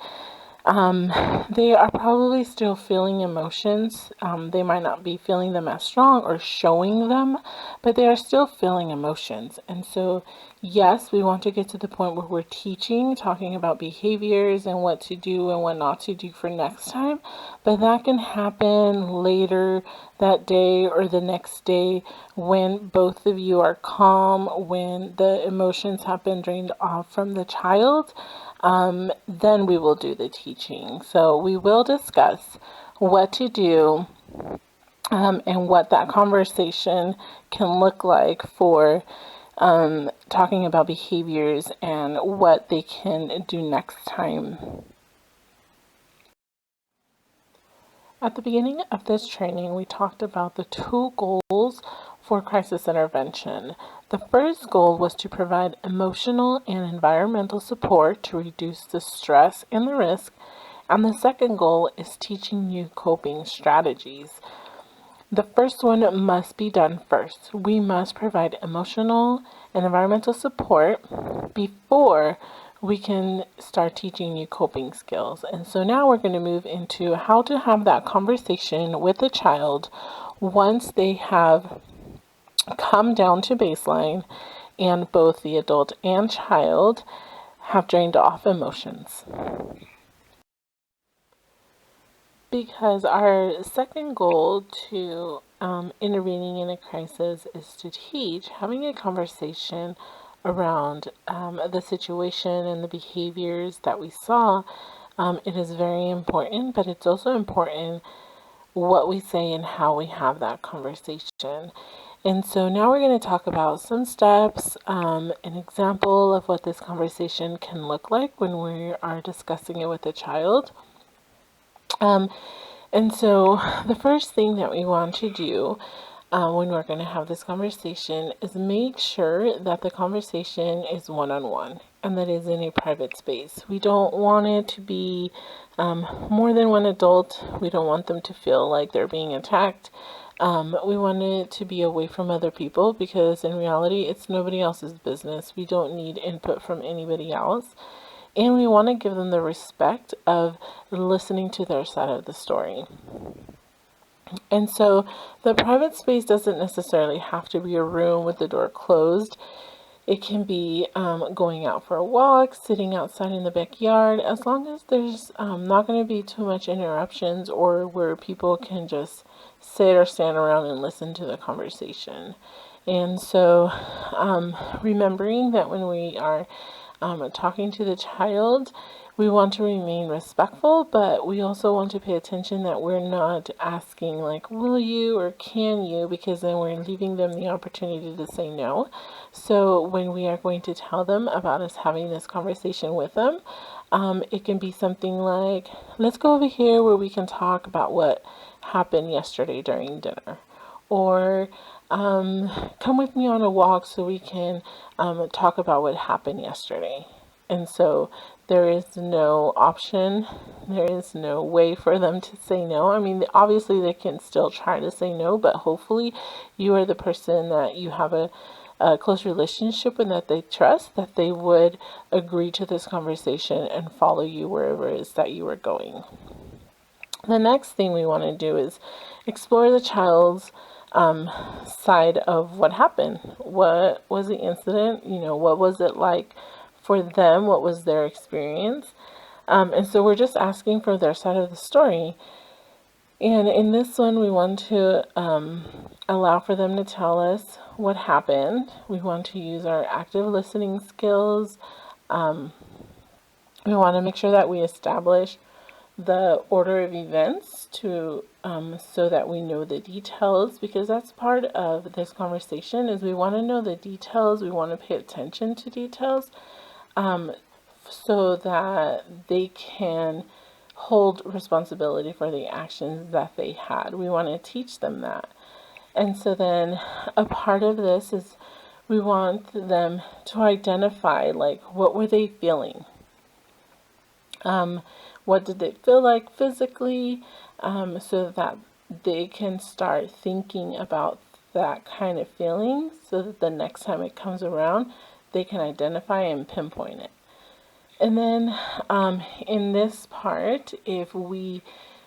they are probably still feeling emotions. They might not be feeling them as strong or showing them, but they are still feeling emotions. And so, yes, we want to get to the point where we're talking about behaviors and what to do and what not to do for next time. But that can happen later that day or the next day, when both of you are calm, when the emotions have been drained off from the child. Then we will do the teaching. So we will discuss what to do and what that conversation can look like for talking about behaviors and what they can do next time. At the beginning of this training, we talked about the two goals for crisis intervention. The first goal was to provide emotional and environmental support to reduce the stress and the risk, and the second goal is teaching you coping strategies. The first one must be done first. We must provide emotional and environmental support before we can start teaching you coping skills. And so now we're going to move into how to have that conversation with the child once they have come down to baseline and both the adult and child have drained off emotions. Because our second goal to intervening in a crisis is to teach having a conversation around the situation and the behaviors that we saw. It is very important, but it's also important what we say and how we have that conversation. And so now we're going to talk about some steps, an example of what this conversation can look like when we are discussing it with a child. And so the first thing that we want to do when we're going to have this conversation is make sure that the conversation is one-on-one and that is in a private space. We don't want it to be more than one adult. We don't want them to feel like they're being attacked. We want it to be away from other people because in reality, it's nobody else's business. We don't need input from anybody else. And we want to give them the respect of listening to their side of the story. And so the private space doesn't necessarily have to be a room with the door closed. It can be going out for a walk, sitting outside in the backyard, as long as there's not going to be too much interruptions or where people can just sit or stand around and listen to the conversation. And so remembering that when we are talking to the child, we want to remain respectful, but we also want to pay attention that we're not asking like, will you or can you, because then we're leaving them the opportunity to say no. So when we are going to tell them about us having this conversation with them, it can be something like, let's go over here where we can talk about what happened yesterday during dinner. Or come with me on a walk so we can talk about what happened yesterday. And so there is no option, there is no way for them to say no. I mean, obviously they can still try to say no, but hopefully you are the person that you have a close relationship and that they trust, that they would agree to this conversation and follow you wherever it is that you are going. The next thing we want to do is explore the child's side of what happened. What was the incident? What was it like for them? What was their experience? And so we're just asking for their side of the story. And in this one, we want to allow for them to tell us what happened. We want to use our active listening skills. We want to make sure that we establish the order of events to so that we know the details, because that's part of this conversation is we want to know the details. We want to pay attention to details so that they can hold responsibility for the actions that they had. We want to teach them that. And so then a part of this is we want them to identify, like, what were they feeling? What did they feel like physically, so that they can start thinking about that kind of feeling so that the next time it comes around, they can identify and pinpoint it. And then in this part, if we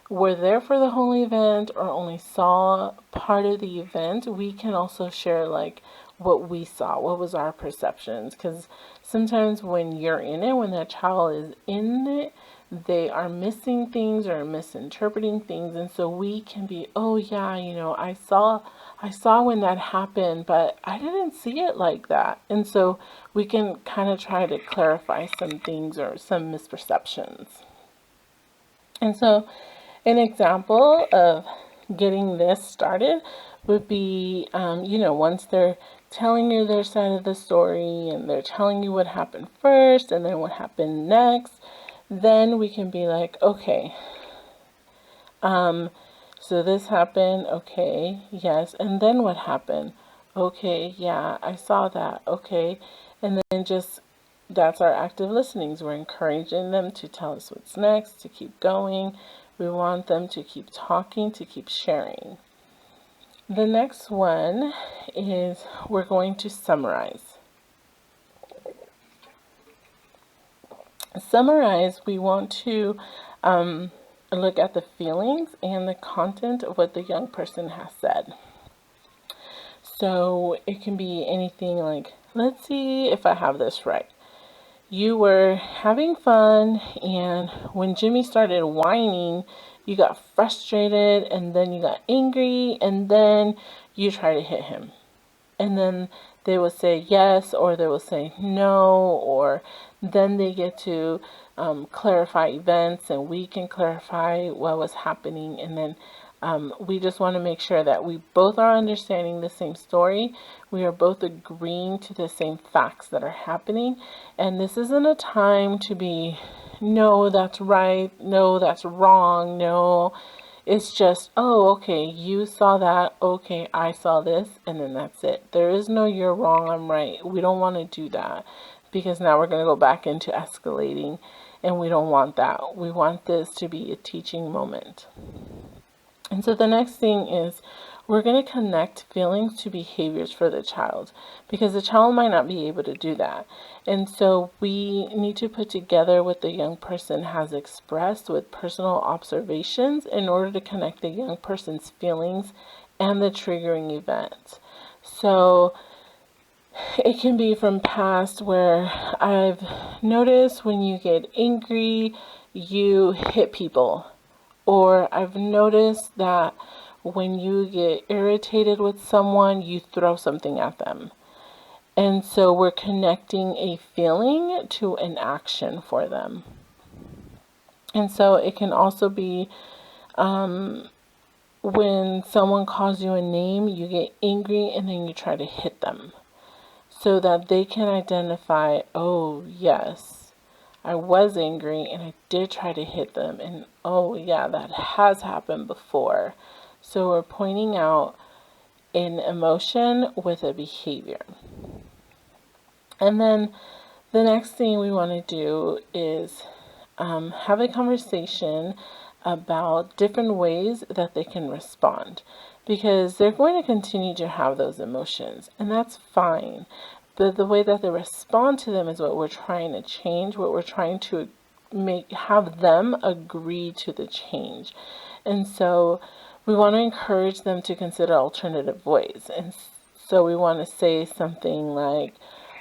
were there for the whole event or only saw part of the event, we can also share like what we saw, what was our perceptions, because sometimes when you're in it, when that child is in it, they are missing things or misinterpreting things, and so we can be, oh yeah, I saw when that happened, but I didn't see it like that. And so we can kind of try to clarify some things or some misperceptions. And so an example of getting this started would be, once they're telling you their side of the story and they're telling you what happened first and then what happened next, then we can be like, okay, so this happened, okay, yes, and then what happened? Okay, yeah, I saw that, okay, and then just that's our active listenings. We're encouraging them to tell us what's next, to keep going. We want them to keep talking, to keep sharing. The next one is we're going to summarize. Summarize, we want to look at the feelings and the content of what the young person has said. So it can be anything like, let's see if I have this right. You were having fun, and when Jimmy started whining, you got frustrated, and then you got angry, and then you try to hit him. And then they will say yes, or they will say no, or then they get to clarify events, and we can clarify what was happening. And then we just want to make sure that we both are understanding the same story. We are both agreeing to the same facts that are happening. And this isn't a time to be, no, that's right, no, that's wrong, no. It's just, oh, okay, you saw that, okay, I saw this, and then that's it. There is no you're wrong, I'm right. We don't want to do that, because now we're going to go back into escalating, and we don't want that. We want this to be a teaching moment. And so the next thing is we're going to connect feelings to behaviors for the child, because the child might not be able to do that. And so we need to put together what the young person has expressed with personal observations in order to connect the young person's feelings and the triggering events. So it can be from past where I've noticed when you get angry, you hit people. Or I've noticed that when you get irritated with someone, you throw something at them. And so we're connecting a feeling to an action for them. And so it can also be when someone calls you a name, you get angry and then you try to hit them, so that they can identify, oh, yes, I was angry and I did try to hit them. And oh, yeah, that has happened before. So we're pointing out an emotion with a behavior. And then the next thing we want to do is have a conversation about different ways that they can respond, because they're going to continue to have those emotions, and that's fine. But the way that they respond to them is what we're trying to change, what we're trying to have them agree to the change. And so we want to encourage them to consider alternative ways. And so we want to say something like,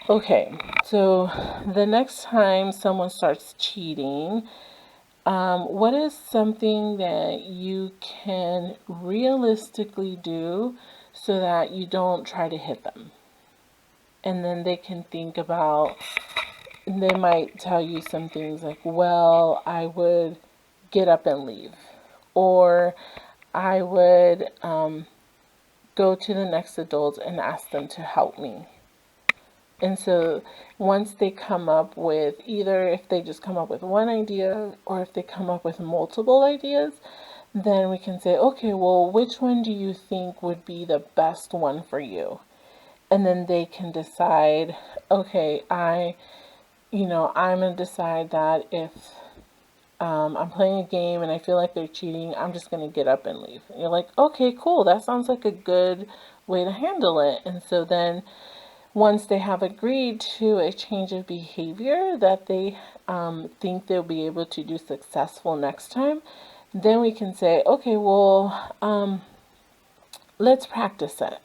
okay, so the next time someone starts cheating, what is something that you can realistically do so that you don't try to hit them? And then they can think about, they might tell you some things like, well, I would get up and leave. Or I would go to the next adult and ask them to help me. And so once they come up with, either if they just come up with one idea or if they come up with multiple ideas, then we can say, okay, well, which one do you think would be the best one for you? And then they can decide, okay, I'm going to decide that if I'm playing a game and I feel like they're cheating, I'm just going to get up and leave. And you're like, okay, cool. That sounds like a good way to handle it. And so then once they have agreed to a change of behavior that they think they'll be able to do successful next time, then we can say, okay, well, let's practice it.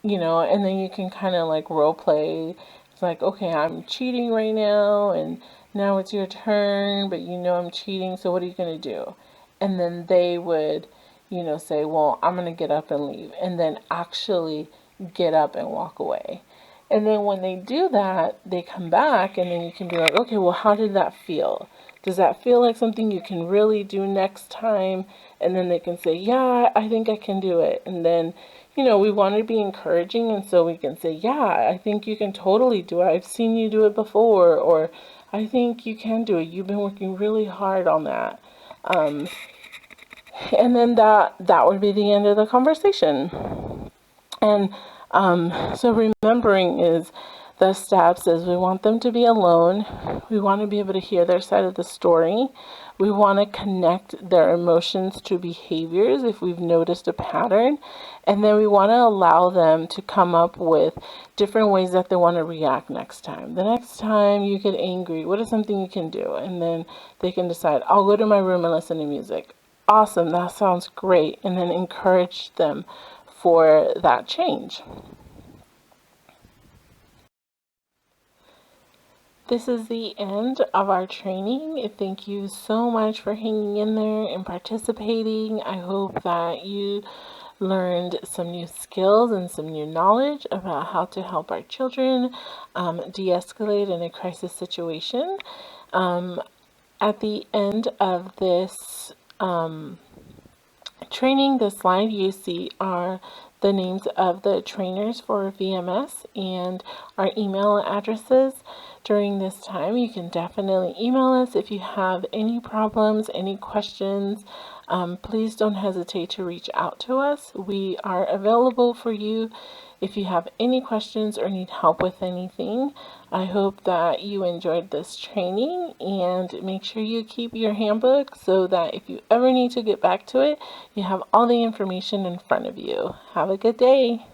And then you can kind of like role play. It's like, okay, I'm cheating right now, and now it's your turn, but I'm cheating, so what are you going to do? And then they would, say, well, I'm going to get up and leave, and then actually get up and walk away. And then when they do that, they come back and then you can be like, okay, well, how did that feel? Does that feel like something you can really do next time? And then they can say, yeah, I think I can do it. And then, we want to be encouraging. And so we can say, yeah, I think you can totally do it. I've seen you do it before. Or I think you can do it. You've been working really hard on that. And then that would be the end of the conversation. And so remembering is the steps is we want them to be alone. We want to be able to hear their side of the story. We want to connect their emotions to behaviors if we've noticed a pattern. And then we want to allow them to come up with different ways that they want to react next time. The next time you get angry, what is something you can do? And then they can decide, I'll go to my room and listen to music. Awesome, that sounds great. And then encourage them for that change. This is the end of our training. Thank you so much for hanging in there and participating. I hope that you learned some new skills and some new knowledge about how to help our children de-escalate in a crisis situation. At the end of this training, the slide you see are the names of the trainers for VMS and our email addresses. During this time, you can definitely email us if you have any problems, any questions. Please don't hesitate to reach out to us. We are available for you if you have any questions or need help with anything. I hope that you enjoyed this training, and make sure you keep your handbook so that if you ever need to get back to it, you have all the information in front of you. Have a good day.